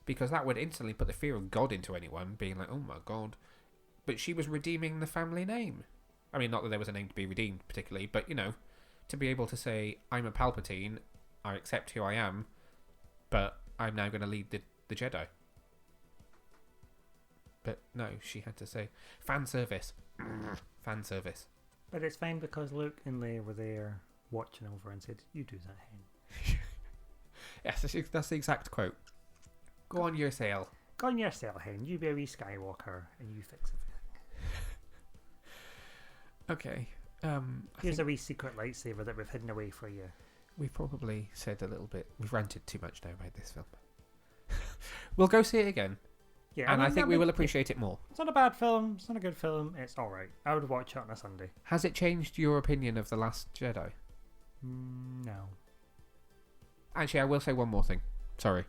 Because that would instantly put the fear of God into anyone, being like, oh my God. But she was redeeming the family name. I mean, not that there was a name to be redeemed particularly, but, to be able to say, I'm a Palpatine, I accept who I am, but I'm now going to lead the Jedi. But no, she had to say, fan service. Fan service. But it's fine because Luke and Leia were there watching over and said, you do that, hen. Yes, that's the exact quote. Go on your sail. Go on your sail, hen. You be a wee Skywalker and you fix everything. Okay. Here's a wee secret lightsaber that we've hidden away for you. We've probably said a little bit. We've ranted too much now about this film. We'll go see it again. Yeah, and I think we will appreciate it more. It's not a bad film. It's not a good film. It's alright. I would watch it on a Sunday. Has it changed your opinion of The Last Jedi? No. Actually, I will say one more thing. Sorry.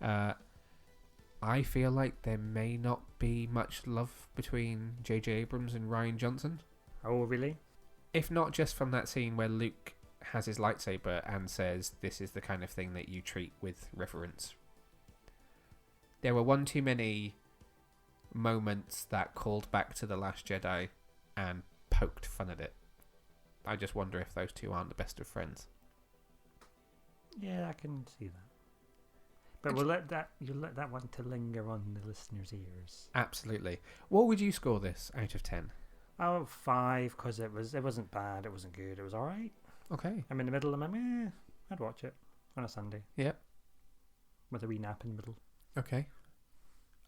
I feel like there may not be much love between J.J. Abrams and Rian Johnson. Oh, really? If not just from that scene where Luke has his lightsaber and says, this is the kind of thing that you treat with reverence. There were one too many moments that called back to The Last Jedi and poked fun at it. I just wonder if those two aren't the best of friends. Yeah, I can see that. But you'll let that one to linger on the listeners' ears. Absolutely. What would you score this out of 10? Oh, 5, because it wasn't bad, it wasn't good, it was alright. Okay. I'm in the middle, and I'm I'd watch it on a Sunday. Yep. With a wee nap in the middle. Okay.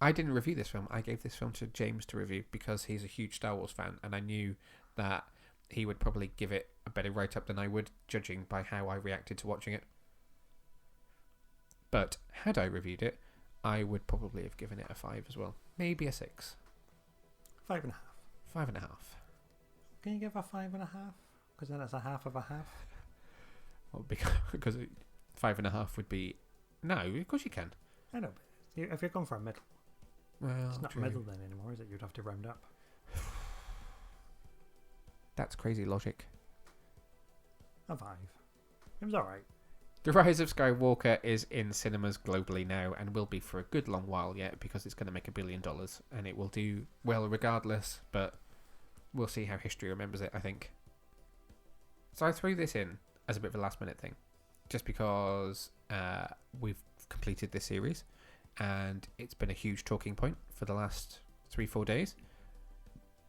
I didn't review this film. I gave this film to James to review because he's a huge Star Wars fan, and I knew that he would probably give it a better write-up than I would, judging by how I reacted to watching it. But had I reviewed it, I would probably have given it a 5 as well. Maybe a 6. 5.5. 5.5. Can you give a 5.5? Because then it's a half of a half. Well, because 5.5 would be... No, of course you can. I know, but if you're going for a middle... Well, it's not true. middle then anymore, is it? You'd have to round up. That's crazy logic. A 5. It was alright. The Rise of Skywalker is in cinemas globally now and will be for a good long while yet because it's going to make $1 billion and it will do well regardless, but we'll see how history remembers it, I think. So I threw this in as a bit of a last minute thing just because we've completed this series and it's been a huge talking point for the last 3-4 days.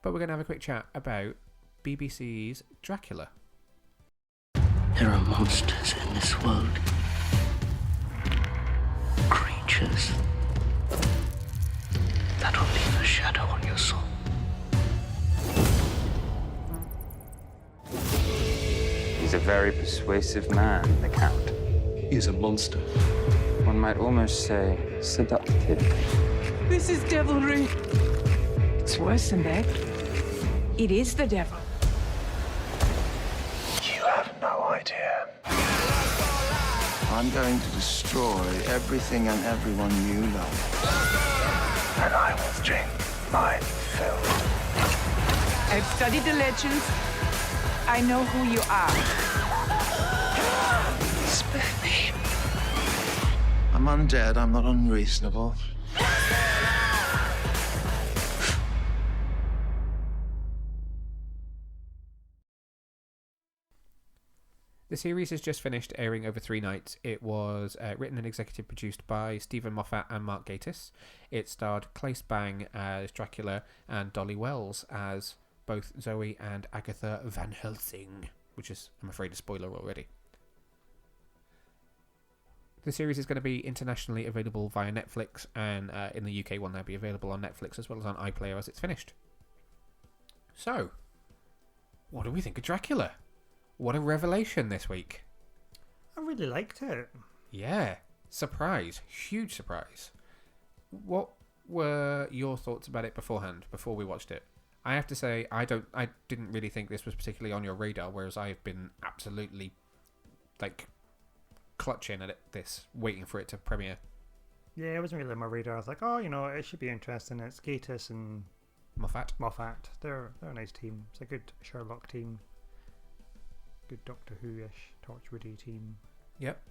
But we're going to have a quick chat about BBC's Dracula. There are monsters in this world. Creatures that will leave a shadow on your soul. He's a very persuasive man, the Count. He is a monster. One might almost say seductive. This is devilry. It's worse than that. It is the devil. You have no idea. I'm going to destroy everything and everyone you love. And I will drink my fill. I've studied the legends. I know who you are. Spare me. I'm undead. I'm not unreasonable. The series has just finished airing over 3 nights. It was written and executive produced by Stephen Moffat and Mark Gatiss. It starred Claes Bang as Dracula and Dolly Wells as both Zoe and Agatha Van Helsing, which is, I'm afraid, a spoiler already. The series is going to be internationally available via Netflix, and in the UK will now be available on Netflix as well as on iPlayer as it's finished. So, what do we think of Dracula? What a revelation this week. I really liked it. Yeah. Surprise. Huge surprise. What were your thoughts about it beforehand, before we watched it? I have to say, I didn't really think this was particularly on your radar, whereas I've been absolutely, clutching at this, waiting for it to premiere. Yeah, it wasn't really on my radar. I was like, it should be interesting. It's Gatiss and Moffat. They're a nice team. It's a good Sherlock team. Good Doctor Who-ish, Torchwoody team. Yep.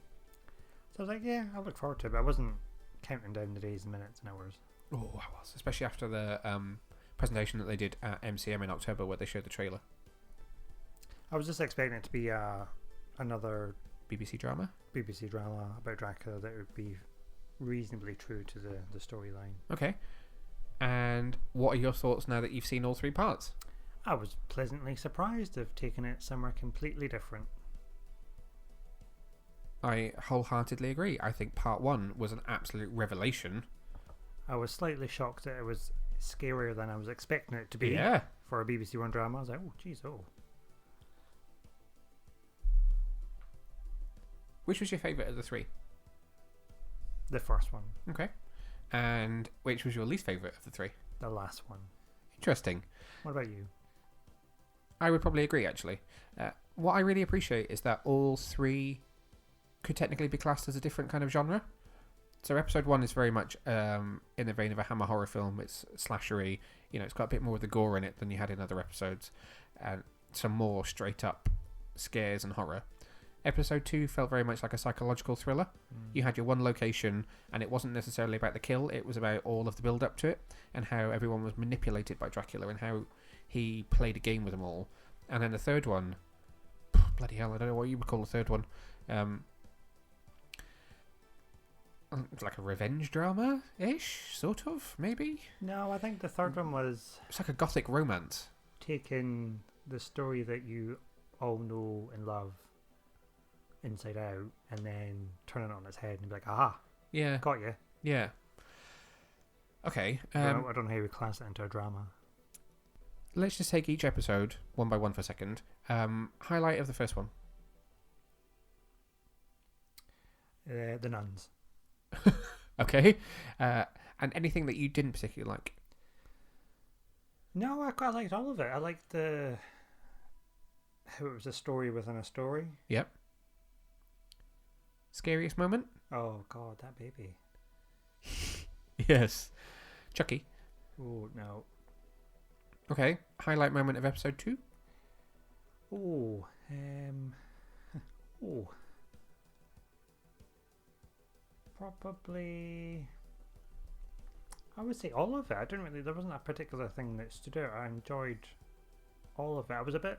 So I was like, yeah, I look forward to it, but I wasn't counting down the days and minutes and hours. Oh, I was. Especially after the presentation that they did at MCM in October where they showed the trailer. I was just expecting it to be another BBC drama about Dracula that would be reasonably true to the storyline. Okay. And what are your thoughts now that you've seen all 3 parts? I was pleasantly surprised of taking it somewhere completely different. I wholeheartedly agree. I think part 1 was an absolute revelation. I was slightly shocked that it was scarier than I was expecting it to be. Yeah. For a BBC One drama. I was like, oh, jeez, oh. Which was your favourite of the 3? The first one. Okay. And which was your least favourite of the 3? The last one. Interesting. What about you? I would probably agree, actually. What I really appreciate is that all 3 could technically be classed as a different kind of genre. So episode 1 is very much in the vein of a Hammer horror film. It's slashery. It's got a bit more of the gore in it than you had in other episodes. And some more straight up scares and horror. Episode 2 felt very much like a psychological thriller. You had your one location, and it wasn't necessarily about the kill. It was about all of the build up to it, and how everyone was manipulated by Dracula, and how he played a game with them all. And then the third one, bloody hell, I don't know what you would call the third one. It's like a revenge drama-ish, sort of, maybe? No, I think the third one was... It's like a gothic romance. Taking the story that you all know and love inside out and then turning it on its head and be like, aha, yeah, got you. Yeah. Okay. I don't know how you would class it into a drama. Let's just take each episode one by one for a second. Highlight of the first one. The nuns. Okay. And anything that you didn't particularly like? No, I quite liked all of it. I liked how it was a story within a story. Yep. Scariest moment? Oh God, that baby. Yes. Chucky. Oh no. Okay. Highlight moment of episode 2? Oh, probably. I would say all of it. There wasn't a particular thing that stood out. I enjoyed all of it. I was a bit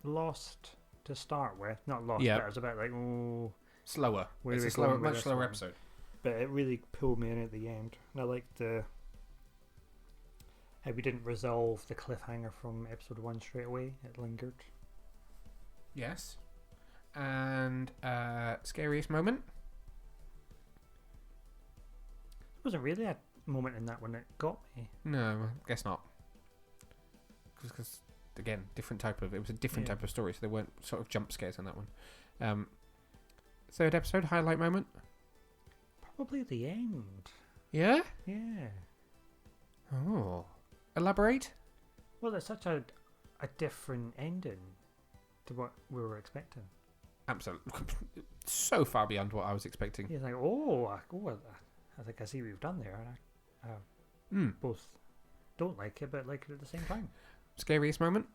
lost to start with. Not lost, but I was a bit like, oh. Slower. It's a much slower episode. But it really pulled me in at the end. And I liked how we didn't resolve the cliffhanger from episode 1 straight away. It lingered. Yes. And scariest moment? There wasn't really a moment in that one that got me. No, I guess not. Because again, it was a different type of story, so there weren't sort of jump scares in that one. Third episode, highlight moment? Probably the end. Yeah? Yeah. Oh. Elaborate? Well, it's such a different ending to what we were expecting. Absolutely. So far beyond what I was expecting. He's like, I think I see what you've done there. And I both don't like it, but like it at the same time. Scariest moment?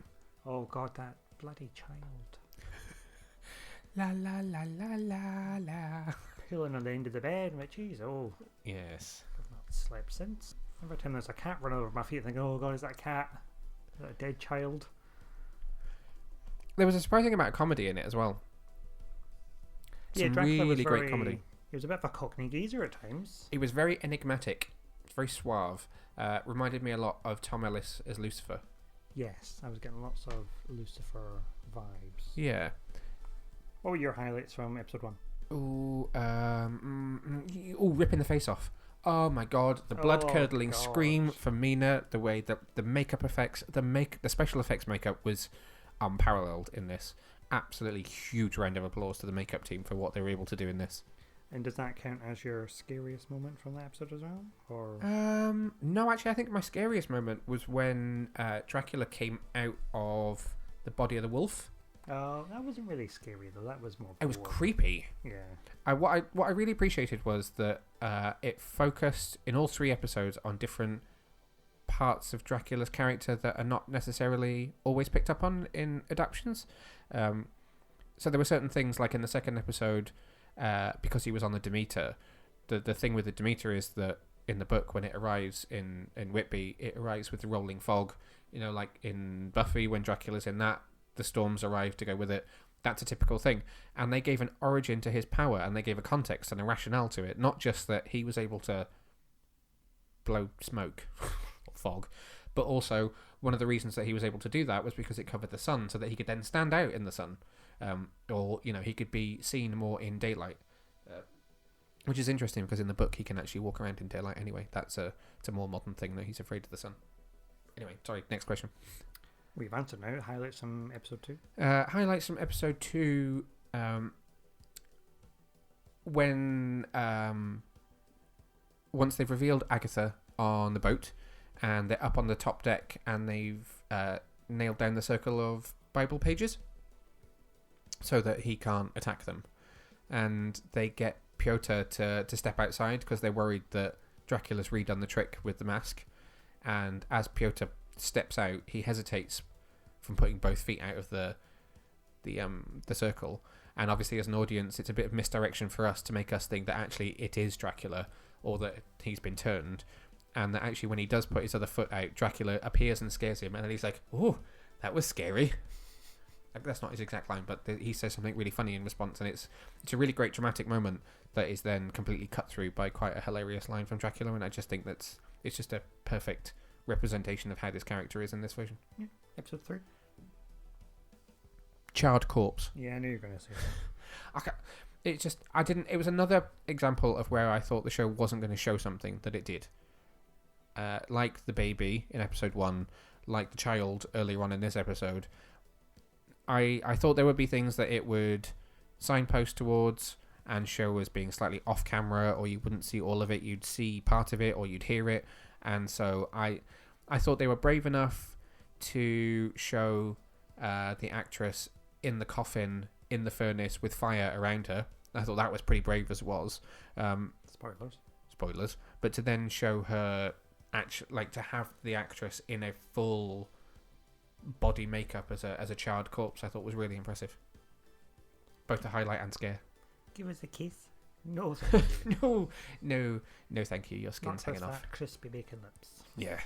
Oh God, that bloody child. La la la la la la. Pulling on the end of the bed, I'm like, geez, Yes. I've not slept since. Every time there's a cat running over my feet, I think, oh God, is that a cat? Is that a dead child? There was a surprising amount of comedy in it as well. Yeah, Dracula was great comedy. He was a bit of a cockney geezer at times. He was very enigmatic, very suave. Reminded me a lot of Tom Ellis as Lucifer. Yes, I was getting lots of Lucifer vibes. Yeah. What were your highlights from episode 1? Ripping the face off. Oh my God, the blood-curdling scream from Mina, the way that the makeup effects, the special effects makeup was unparalleled in this. Absolutely huge round of applause to the makeup team for what they were able to do in this. And does that count as your scariest moment from that episode as well? Or no, actually, I think my scariest moment was when Dracula came out of the body of the wolf. Oh, that wasn't really scary though. That was more. It was creepy. Yeah. What I really appreciated was that it focused in all 3 episodes on different parts of Dracula's character that are not necessarily always picked up on in adaptations. So there were certain things like in the second episode, because he was on the Demeter. The thing with the Demeter is that in the book, when it arrives in Whitby, it arrives with the rolling fog. You know, like in Buffy, when Dracula's in that, the storms arrive to go with it. That's a typical thing. And they gave an origin to his power, and they gave a context and a rationale to it. Not just that he was able to blow smoke or fog, but also one of the reasons that he was able to do that was because it covered the sun, so that he could then stand out in the sun. Or, you know, he could be seen more in daylight. Which is interesting, because in the book he can actually walk around in daylight anyway. It's a more modern thing, though. He's afraid of the sun. Anyway, sorry, next question. We've answered now. Highlights from episode 2. Highlights from episode 2. When once they've revealed Agatha on the boat, and they're up on the top deck, and they've nailed down the circle of Bible pages so that he can't attack them, and they get Piotr to step outside because they're worried that Dracula's redone the trick with the mask. And as Piotr steps out, he hesitates from putting both feet out of the circle. And obviously, as an audience, it's a bit of misdirection for us to make us think that actually it is Dracula, or that he's been turned. and that actually when he does put his other foot out, Dracula appears and scares him, and then he's like, "Oh, that was scary." Like, that's not his exact line, but he says something really funny in response, and it's a really great dramatic moment that is then completely cut through by quite a hilarious line from Dracula, and I just think it's just a perfect representation of how this character is in this version. Yeah. Episode 3. Charred corpse. Yeah, I knew you were going to say that. It was another example of where I thought the show wasn't going to show something that it did. Like the baby in episode 1, like the child earlier on in this episode, I thought there would be things that it would signpost towards and show as being slightly off camera, or you wouldn't see all of it, you'd see part of it or you'd hear it. And so I thought they were brave enough to show the actress in the coffin in the furnace with fire around her. I thought that was pretty brave as it was. Spoilers. But to then show her to have the actress in a full body makeup as a charred corpse, I thought was really impressive. Both the highlight and scare. Give us a kiss. No, thank you. no, thank you. Your skin's hanging off. That crispy bacon lips. Yeah.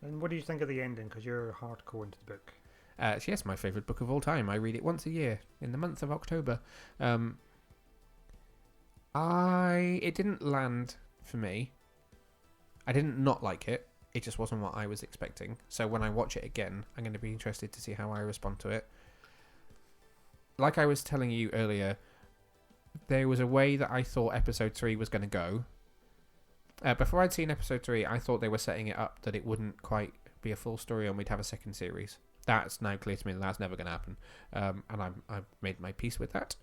And what do you think of the ending? Because you're hardcore into the book. Yes, my favourite book of all time. I read it once a year in the month of October. It didn't land for me. I didn't not like it. It just wasn't what I was expecting. So when I watch it again, I'm going to be interested to see how I respond to it. Like I was telling you earlier, there was a way that I thought episode 3 was going to go. Before I'd seen episode 3, I thought they were setting it up that it wouldn't quite be a full story and we'd have a second series. That's now clear to me that that's never going to happen. And I've made my peace with that.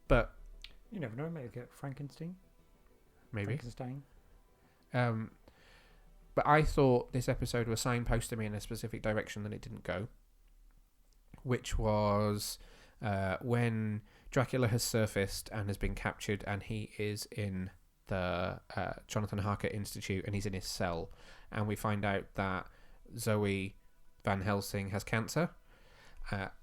But you never know, maybe get Frankenstein. Maybe. Frankenstein. But I thought this episode was signposting me in a specific direction that it didn't go, which was when Dracula has surfaced and has been captured, and he is in the Jonathan Harker Institute, and he's in his cell, and we find out that Zoe Van Helsing has cancer.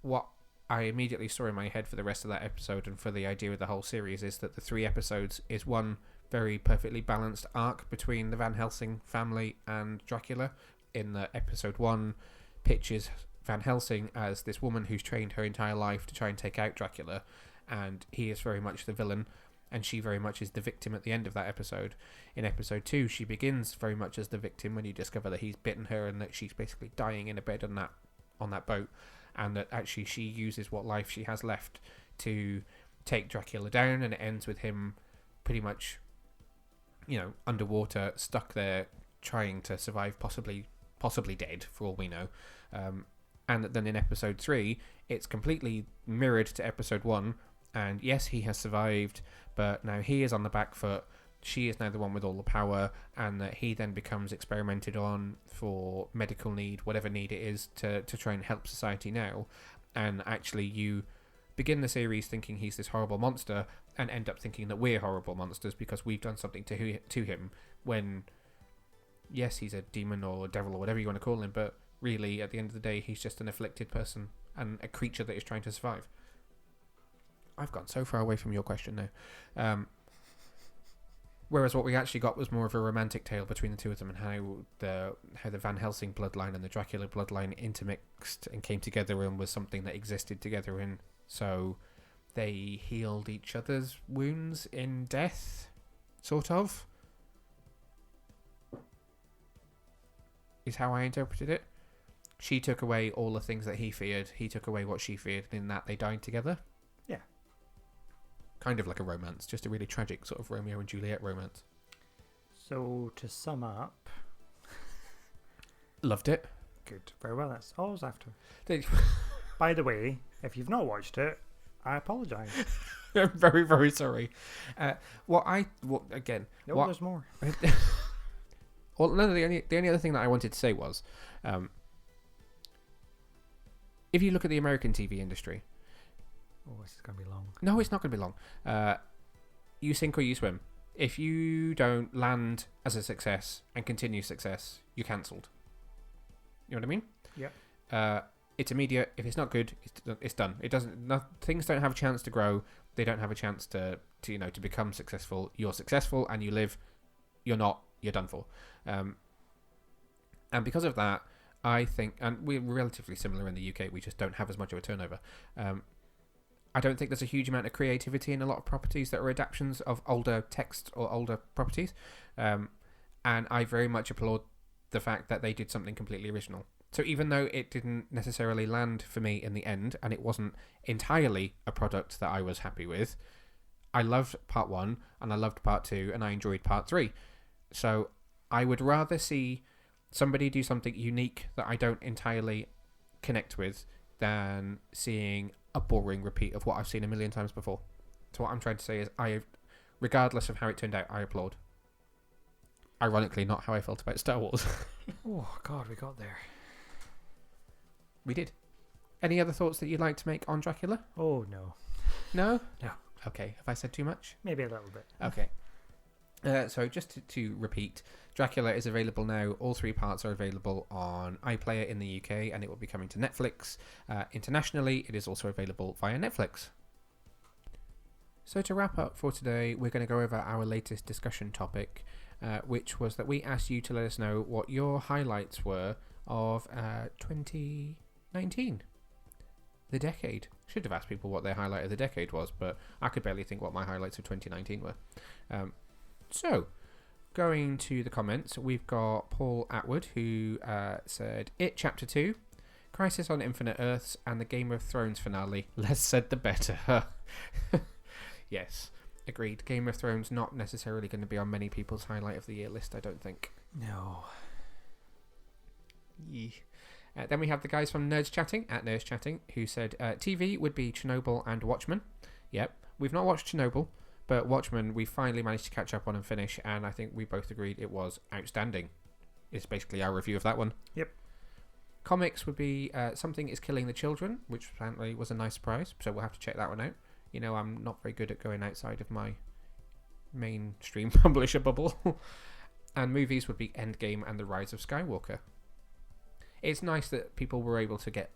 What I immediately saw in my head for the rest of that episode and for the idea of the whole series is that the 3 episodes is one very perfectly balanced arc between the Van Helsing family and Dracula. In the episode 1 pitches Van Helsing as this woman who's trained her entire life to try and take out Dracula, and he is very much the villain, and she very much is the victim at the end of that episode. In episode 2, she begins very much as the victim when you discover that he's bitten her and that she's basically dying in a bed on that boat, and that actually she uses what life she has left to take Dracula down, and it ends with him pretty much, underwater, stuck there, trying to survive, possibly dead for all we know. And then in episode 3, it's completely mirrored to episode 1, and yes, he has survived, but now he is on the back foot. She is now the one with all the power, and that he then becomes experimented on for medical need, whatever need it is, to try and help society now. And actually you begin the series thinking he's this horrible monster and end up thinking that we're horrible monsters because we've done something to him, when yes, he's a demon or a devil or whatever you want to call him, but really at the end of the day he's just an afflicted person and a creature that is trying to survive. I've gone so far away from your question now. Whereas what we actually got was more of a romantic tale between the two of them, and how the Van Helsing bloodline and the Dracula bloodline intermixed and came together and was something that existed together, and so they healed each other's wounds in death, sort of, is how I interpreted it. She took away all the things that he feared, he took away what she feared, and in that they died together. Yeah. Kind of like a romance, just a really tragic sort of Romeo and Juliet romance. So, to sum up... Loved it. Good. Very well, that's all I was after. By the way, if you've not watched it, I apologise. I'm very, very sorry. There's more. Well, no, the only other thing that I wanted to say was, if you look at the American TV industry... Oh, this is going to be long. No, it's not going to be long. You sink or you swim. If you don't land as a success and continue success, you're cancelled. You know what I mean? Yep. It's immediate. If it's not good, it's done. It doesn't. Things don't have a chance to grow. They don't have a chance to become successful. You're successful and you live you're not, you're done for. And because of that, I think, and we're relatively similar in the UK, we just don't have as much of a turnover. I don't think there's a huge amount of creativity in a lot of properties that are adaptations of older text or older properties. And I very much applaud the fact that they did something completely original. So even though it didn't necessarily land for me in the end, and it wasn't entirely a product that I was happy with, I loved part 1 and I loved part 2 and I enjoyed part 3. So I would rather see somebody do something unique that I don't entirely connect with than seeing a boring repeat of what I've seen a million times before. So what I'm trying to say is, regardless of how it turned out, I applaud. Ironically, not how I felt about Star Wars. Oh, God, we got there. We did. Any other thoughts that you'd like to make on Dracula? Oh, no. No? No. Okay, have I said too much? Maybe a little bit. Okay. So just to repeat, Dracula is available now. All 3 parts are available on iPlayer in the UK, and it will be coming to Netflix. Internationally, it is also available via Netflix. So to wrap up for today, we're going to go over our latest discussion topic, which was that we asked you to let us know what your highlights were of 2019. The decade. Should have asked people what their highlight of the decade was, but I could barely think what my highlights of 2019 were. So, going to the comments, we've got Paul Atwood, who said, It Chapter 2, Crisis on Infinite Earths, and the Game of Thrones finale. Less said the better. Yes, agreed. Game of Thrones not necessarily going to be on many people's highlight of the year list, I don't think. No. Yeah. Then we have the guys from Nerds Chatting, at Nerds Chatting, who said TV would be Chernobyl and Watchmen. Yep, we've not watched Chernobyl, but Watchmen we finally managed to catch up on and finish, and I think we both agreed it was outstanding. It's basically our review of that one. Yep. Comics would be Something is Killing the Children, which apparently was a nice surprise, so we'll have to check that one out. You know, I'm not very good at going outside of my mainstream publisher bubble. And movies would be Endgame and the Rise of Skywalker. It's nice that people were able to get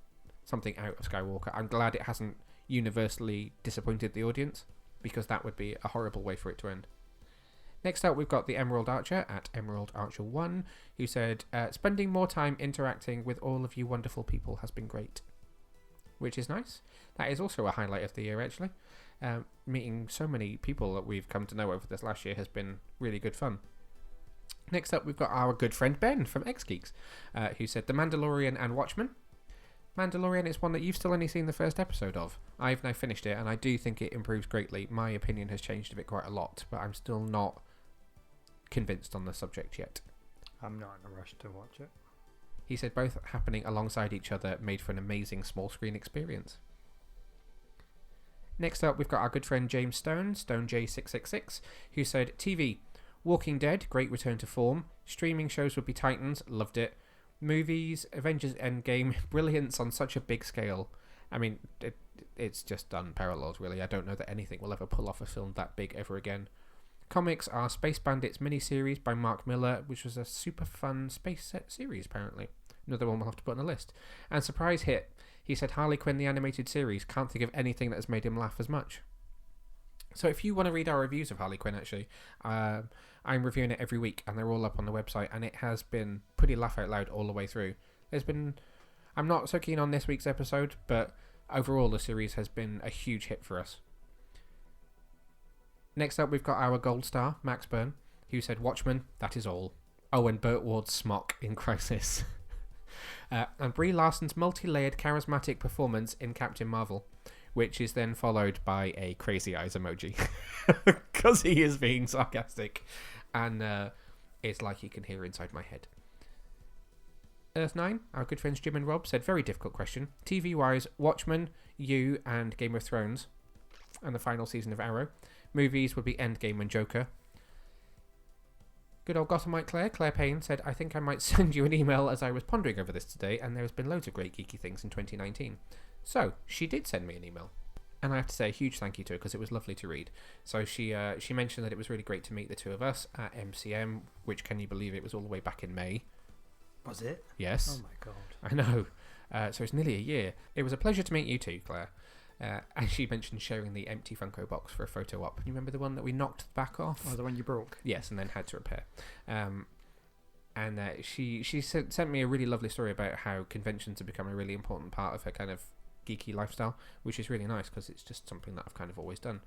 something out of Skywalker. I'm glad it hasn't universally disappointed the audience, because that would be a horrible way for it to end. Next up, we've got the Emerald Archer at Emerald Archer 1, who said, spending more time interacting with all of you wonderful people has been great. Which is nice. That is also a highlight of the year, actually. Meeting so many people that we've come to know over this last year has been really good fun. Next up, we've got our good friend Ben from X Geeks, who said The Mandalorian and Watchmen. Mandalorian is one that you've still only seen the first episode of. I've now finished it, and I do think it improves greatly. My opinion has changed of it quite a lot, but I'm still not convinced on the subject yet. I'm not in a rush to watch it. He said both happening alongside each other made for an amazing small screen experience. Next up, we've got our good friend James Stone, StoneJ666, who said TV, Walking Dead, great return to form. Streaming shows would be Titans, loved it. Movies, Avengers Endgame, brilliance on such a big scale. I mean, it's just unparalleled, really. I don't know that anything will ever pull off a film that big ever again. Comics are Space Bandits miniseries by Mark Miller, which was a super fun space set series, apparently. Another one we'll have to put on the list. And surprise hit, he said Harley Quinn the animated series, can't think of anything that has made him laugh as much. So if you want to read our reviews of Harley Quinn, actually, I'm reviewing it every week, and they're all up on the website, and it has been pretty laugh out loud all the way through. I'm not so keen on this week's episode, but overall the series has been a huge hit for us. Next up, we've got our gold star, Max Byrne, who said Watchmen, that is all. Oh, and Burt Ward's smock in Crisis. And Brie Larson's multi-layered charismatic performance in Captain Marvel, which is then followed by a crazy eyes emoji, because he is being sarcastic, and it's like he can hear inside my head. Earth9, our good friends Jim and Rob, said very difficult question. TV-wise, Watchmen, You, and Game of Thrones, and the final season of Arrow. Movies would be Endgame and Joker. Good old Gothamite Claire Payne, said, I think I might send you an email as I was pondering over this today, and there's been loads of great geeky things in 2019. So, she did send me an email. And I have to say a huge thank you to her, because it was lovely to read. So she mentioned that it was really great to meet the two of us at MCM, which, can you believe it, was all the way back in May. Was it? Yes. Oh my god. I know. So it's nearly a year. It was a pleasure to meet you too, Claire. And she mentioned sharing the empty Funko box for a photo op. You remember the one that we knocked the back off? Oh, the one you broke? Yes, and then had to repair. And she sent me a really lovely story about how conventions have become a really important part of her kind of geeky lifestyle, which is really nice because it's just something that I've kind of always done.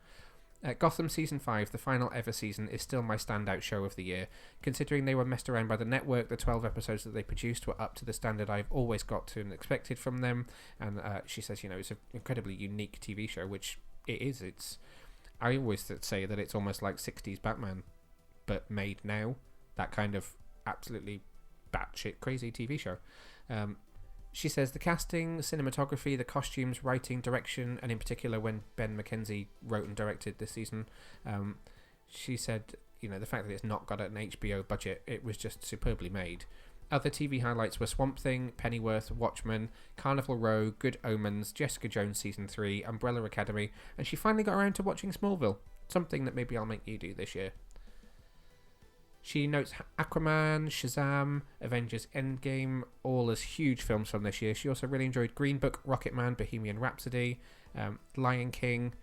Gotham Season 5, the final ever season, is still my standout show of the year. Considering they were messed around by the network, the 12 episodes that they produced were up to the standard I've always got to and expected from them. And she says, it's an incredibly unique TV show, which it is. I always say that it's almost like 60s Batman, but made now. That kind of absolutely batshit crazy TV show. She says the casting, cinematography, the costumes, writing, direction, and in particular when Ben McKenzie wrote and directed this season, she said, the fact that it's not got an HBO budget, it was just superbly made. Other TV highlights were Swamp Thing, Pennyworth, Watchmen, Carnival Row, Good Omens, Jessica Jones Season 3, Umbrella Academy, and she finally got around to watching Smallville, something that maybe I'll make you do this year. She notes Aquaman, Shazam, Avengers Endgame, all as huge films from this year. She also really enjoyed Green Book, Rocketman, Bohemian Rhapsody, Lion King,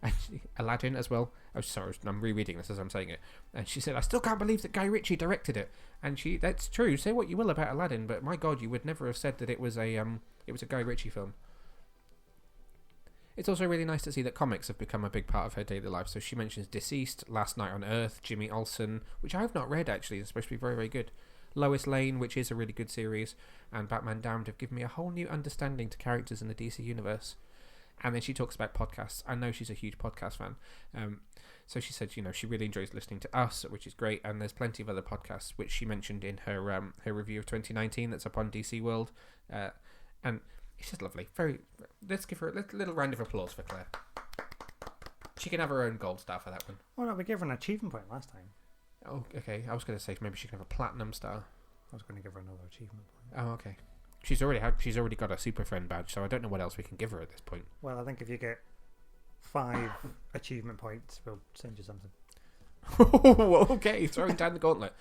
and Aladdin as well. Oh, sorry, I'm rereading this as I'm saying it. And she said, I still can't believe that Guy Ritchie directed it. And that's true. Say what you will about Aladdin, but my God, you would never have said that it was a Guy Ritchie film. It's also really nice to see that comics have become a big part of her daily life. So she mentions Deceased, Last Night on Earth, Jimmy Olsen, which I have not read actually. It's supposed to be very, very good. Lois Lane, which is a really good series, and Batman Damned have given me a whole new understanding to characters in the DC universe. And then she talks about podcasts. I know she's a huge podcast fan. So she said, she really enjoys listening to us, which is great. And there's plenty of other podcasts, which she mentioned in her review of 2019 that's up on DC World. And it's just lovely. Let's give her a little round of applause for Claire. She can have her own gold star for that one. Oh no, we gave her an achievement point last time. Oh, okay. I was going to say maybe she can have a platinum star. I was going to give her another achievement point. Oh, okay. She's already got a super friend badge, so I don't know what else we can give her at this point. Well, I think if you get 5 achievement points, we'll send you something. Okay, throwing down the gauntlet.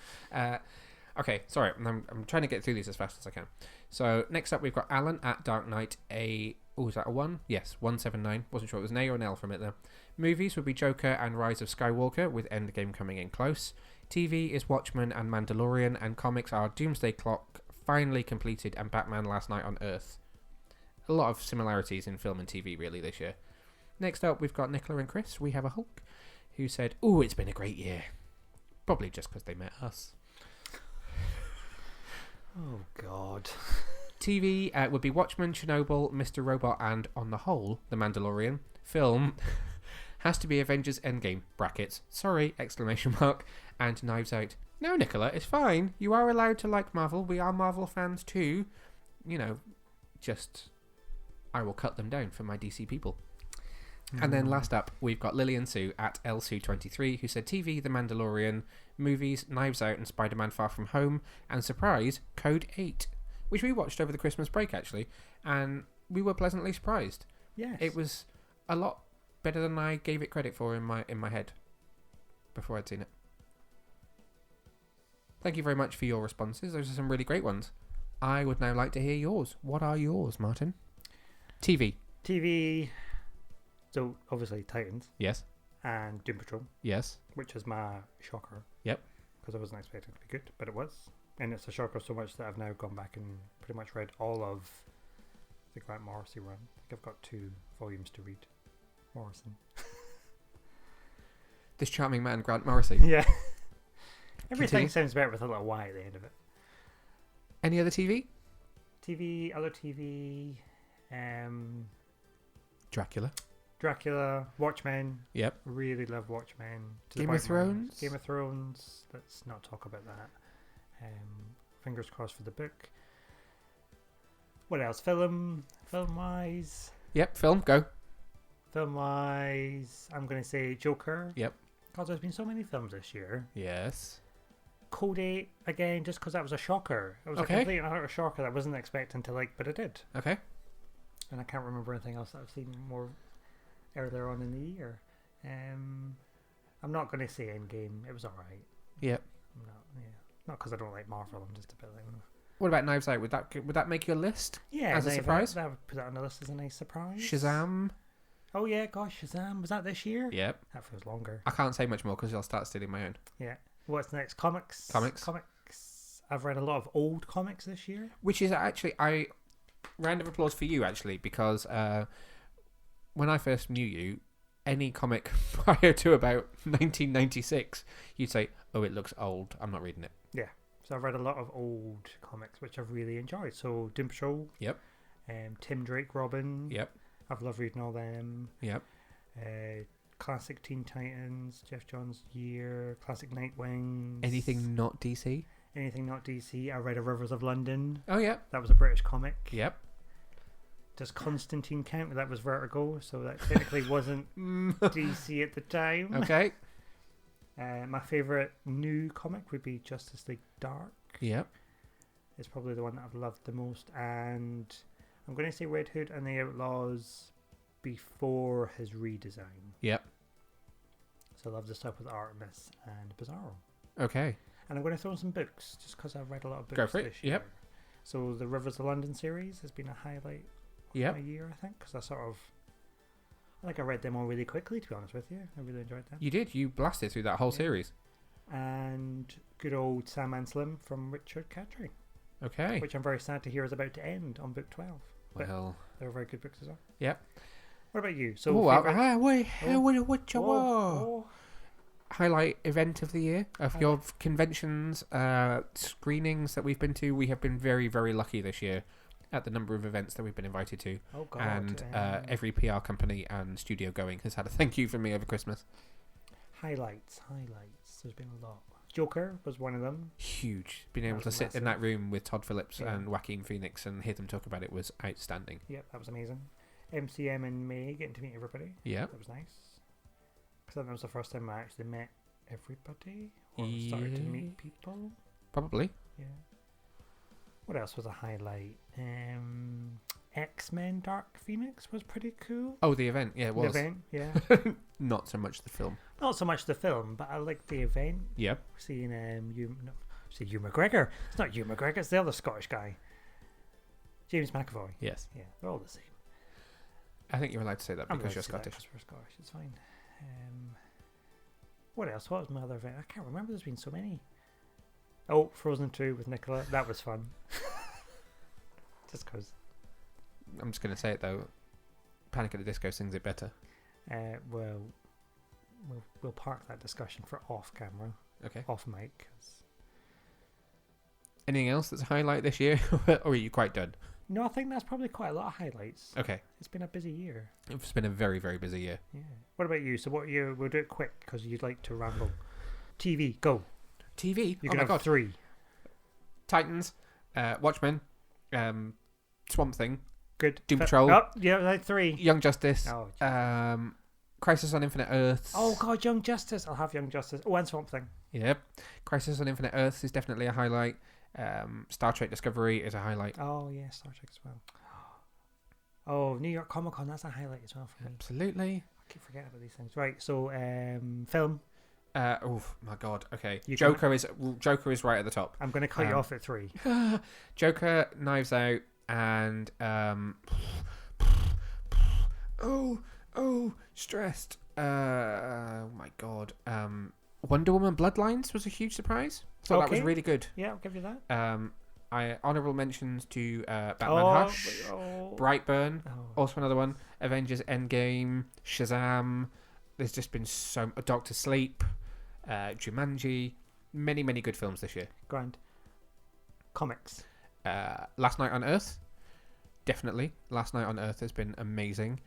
Okay, sorry, I'm trying to get through these as fast as I can. So next up we've got Alan at Dark Knight is that a 1? Yes, 179. Wasn't sure it was an A or an L from it there. Movies would be Joker and Rise of Skywalker, with Endgame coming in close. TV is Watchmen and Mandalorian, and comics are Doomsday Clock, finally completed, and Batman Last Night on Earth. A lot of similarities in film and TV really this year. Next up we've got Nicola and Chris. We have a Hulk, who said, "Ooh, it's been a great year." Probably just because they met us. Oh, God. TV would be Watchmen, Chernobyl, Mr. Robot, and, on the whole, The Mandalorian. Film has to be Avengers Endgame, brackets, sorry, exclamation mark, and Knives Out. No, Nicola, it's fine. You are allowed to like Marvel. We are Marvel fans too. Just, I will cut them down for my DC people. And then last up, we've got Lillian Sue at LSue23, who said TV, The Mandalorian, movies, Knives Out and Spider-Man Far From Home, and surprise, Code 8, which we watched over the Christmas break actually, and we were pleasantly surprised. Yes. It was a lot better than I gave it credit for in my head before I'd seen it. Thank you very much for your responses. Those are some really great ones. I would now like to hear yours. What are yours, Martin? TV. So, obviously, Titans. Yes. And Doom Patrol. Yes. Which is my shocker. Yep. Because I wasn't expecting it to be good, but it was. And it's a shocker so much that I've now gone back and pretty much read all of the Grant Morrissey run. I think I've got 2 volumes to read. Morrison. This charming man, Grant Morrissey. Yeah. Everything sounds better with a little Y at the end of it. Any other TV? Other TV. Dracula, Watchmen. Yep. Really love Watchmen. Game of Thrones. Game of Thrones. Let's not talk about that. Fingers crossed for the book. What else? Film-wise. Yep, film, go. Film-wise, I'm going to say Joker. Yep. Because there's been so many films this year. Yes. Code 8, again, just because that was a shocker. It was a complete and utter shocker that I wasn't expecting to like, but I did. Okay. And I can't remember anything else that I've seen more earlier on in the year. I'm not going to say Endgame. It was alright. Yep. Not because I don't like Marvel. I'm just a bit like... What about Knives Out? Would that make your list? Yeah. As a surprise? That would put that on the list as a nice surprise. Shazam? Oh yeah, gosh, Shazam. Was that this year? Yep. That feels longer. I can't say much more because I'll start stealing my own. Yeah. What's next? Comics. Comics. I've read a lot of old comics this year. Which is actually, round of applause for you actually, because when I first knew you, any comic prior to about 1996, you'd say, "Oh, it looks old. I'm not reading it." Yeah. So I've read a lot of old comics which I've really enjoyed. So Doom Patrol. Yep. Tim Drake, Robin. Yep. I've loved reading all them. Yep. Classic Teen Titans, Jeff Johns' Year, classic Nightwing. Anything not DC? Anything not DC. I read A Rivers of London. Oh, yeah. That was a British comic. Yep. Does Constantine count? That was Vertigo, so that technically wasn't DC at the time. Okay. My favourite new comic would be Justice League Dark. Yep. It's probably the one that I've loved the most, and I'm going to say Red Hood and the Outlaws before his redesign. Yep. So I love the stuff with Artemis and Bizarro. Okay. And I'm going to throw in some books, just because I've read a lot of books Go for it. this year. Yep. So the Rivers of London series has been a highlight of my year, I think, because I think I read them all really quickly, to be honest with you. I really enjoyed them. You did. You blasted through that whole series. And good old Sandman Slim from Richard Cattrey. Okay. Which I'm very sad to hear is about to end on book 12. But well, they were very good books as well. Yep. What about you? So highlight event of the year of your conventions, screenings that we've been to. We have been very, very lucky this year at the number of events that we've been invited to. Oh God! And every PR company and studio going has had a thank you from me over Christmas. Highlights. There's been a lot. Joker was one of them. Huge. Being able to sit in that room with Todd Phillips and Joaquin Phoenix and hear them talk about it was outstanding. Yep, that was amazing. MCM in May, getting to meet everybody. Yeah. That was nice. Because that was the first time I actually met everybody. Or started to meet people. Probably. Yeah. What else was a highlight? X-Men Dark Phoenix was pretty cool. Oh, the event. Yeah, it was. The event, yeah. Not so much the film. Not so much the film, but I liked the event. Yep. Seeing Hugh McGregor. It's not Hugh McGregor, it's the other Scottish guy. James McAvoy. Yes. Yeah, they're all the same. I think you're allowed to say that because you're Scottish. We're Scottish, it's fine. What else? What was my other event? I can't remember, there's been so many. Oh, Frozen 2 with Nicola. That was fun. Just because. I'm just going to say it though. Panic at the Disco sings it better. Well, we'll park that discussion for off camera. Okay. Off mic. Anything else that's a highlight this year? Or are you quite done? No, I think that's probably quite a lot of highlights. Okay. It's been a busy year. It's been a very, very busy year. Yeah. What about you? So what year? We'll do it quick because you'd like to ramble. TV, go. TV? You can have 3. Titans, Watchmen, Swamp Thing, good. Doom Patrol. Oh, yeah, like 3. Young Justice. Oh, Crisis on Infinite Earths. Oh God, Young Justice. I'll have Young Justice. Oh, and Swamp Thing. Yep. Crisis on Infinite Earths is definitely a highlight. Star Trek Discovery is a highlight. Oh yeah, Star Trek as well. Oh, New York Comic Con, that's a highlight as well for me. Absolutely. I keep forgetting about these things. Right, so film. Oh my God. Okay. Joker is right at the top. I'm going to cut you off at 3. Joker, Knives Out, and stressed. Oh my God. Wonder Woman Bloodlines was a huge surprise. So that was really good. Yeah, I'll give you that. I honourable mentions to Batman Hush, Brightburn, also another one, Avengers Endgame, Shazam. There's just been so Doctor Sleep, Jumanji, many good films this year. Grand. Comics. Last Night on Earth, definitely. Last Night on Earth has been amazing.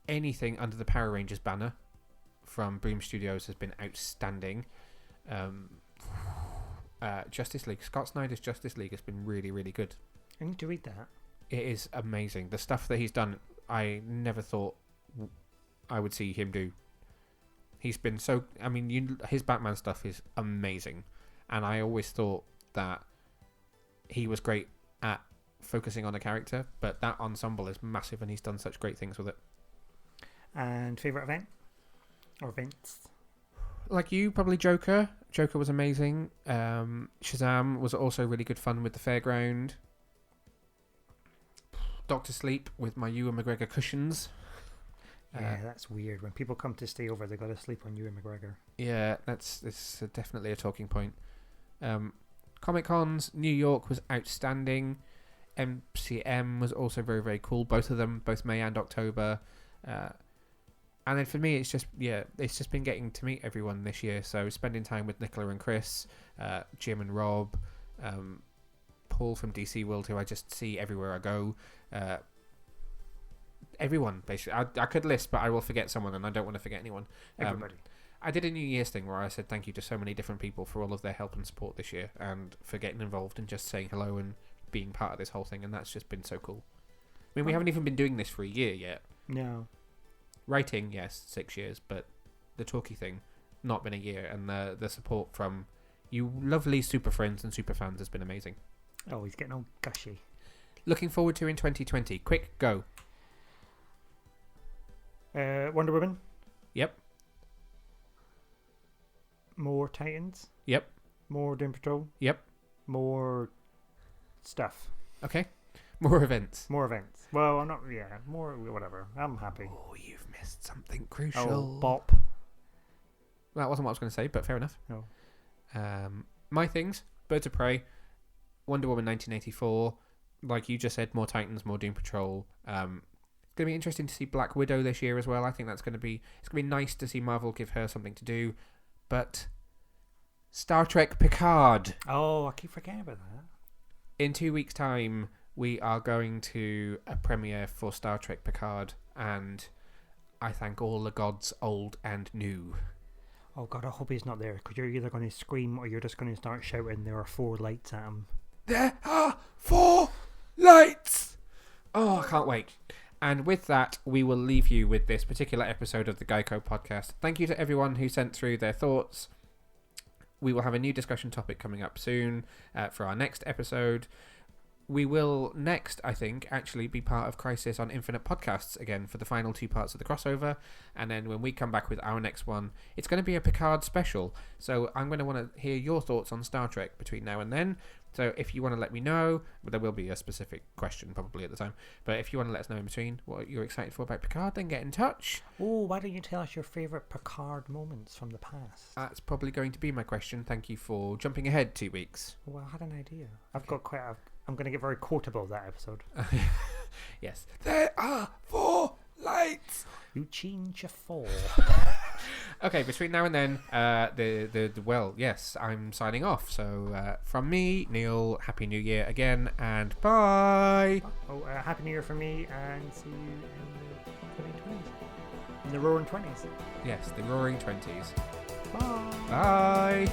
Anything under the Power Rangers banner from Boom Studios has been outstanding. Justice League, Scott Snyder's Justice League has been really good. I need to read that. It is amazing. The stuff that he's done, I never thought I would see him do. He's been so... I mean, his Batman stuff is amazing. And I always thought that he was great at focusing on a character, but that ensemble is massive and he's done such great things with it. And favourite event? Or events? Like you, probably Joker. Joker was amazing. Shazam was also really good fun with the fairground. Doctor Sleep with my Ewan McGregor cushions. Yeah, that's weird. When people come to stay over, they got to sleep on Ewan McGregor. Yeah, it's definitely a talking point. Comic-Cons, New York was outstanding. MCM was also very, very cool. Both of them, both May and October. And then for me, it's just been getting to meet everyone this year. So spending time with Nicola and Chris, Jim and Rob, Paul from DC World, who I just see everywhere I go. Everyone, basically. I could list, but I will forget someone, and I don't want to forget anyone. Everybody. I did a New Year's thing where I said thank you to so many different people for all of their help and support this year, and for getting involved and just saying hello and being part of this whole thing, and that's just been so cool. I mean, we haven't even been doing this for a year yet. No. Writing, yes, 6 years, but the talkie thing, not been a year, and the support from you lovely super friends and super fans has been amazing. Oh, he's getting all gushy. Looking forward to in 2020. Quick, go. Wonder Woman. Yep. More Titans. Yep. More Doom Patrol. Yep. More stuff. Okay. More events. More events. Well, I'm not. Yeah. More whatever. I'm happy. Oh, you've missed something crucial. Oh, Bop. Well, that wasn't what I was going to say, but fair enough. No. My things: Birds of Prey, Wonder Woman 1984. Like you just said, more Titans, more Doom Patrol. It's going to be interesting to see Black Widow this year as well. I think it's going to be nice to see Marvel give her something to do. But Star Trek Picard. Oh, I keep forgetting about that. In 2 weeks' time, we are going to a premiere for Star Trek Picard, and I thank all the gods, old and new. Oh God, I hope he's not there, because you're either going to scream or you're just going to start shouting, there are 4 lights at him. There are 4 lights! Oh, I can't wait. And with that, we will leave you with this particular episode of the GYCO Podcast. Thank you to everyone who sent through their thoughts. We will have a new discussion topic coming up soon for our next episode. We will next, I think, actually be part of Crisis on Infinite Podcasts again for the final 2 parts of the crossover. And then when we come back with our next one, it's going to be a Picard special. So I'm going to want to hear your thoughts on Star Trek between now and then. So if you want to let me know, well, there will be a specific question probably at the time, but if you want to let us know in between what you're excited for about Picard, then get in touch. Oh, why don't you tell us your favourite Picard moments from the past? That's probably going to be my question. Thank you for jumping ahead 2 weeks. Well, I had an idea. I'm going to get very quotable that episode. Yes. There are 4 lights. You change your 4. Okay, between now and then, well, yes, I'm signing off. So from me, Neil, Happy New Year again, and bye. Oh, Happy New Year from me, and see you in the 2020s. In the Roaring 20s. Yes, the Roaring 20s. Bye. Bye.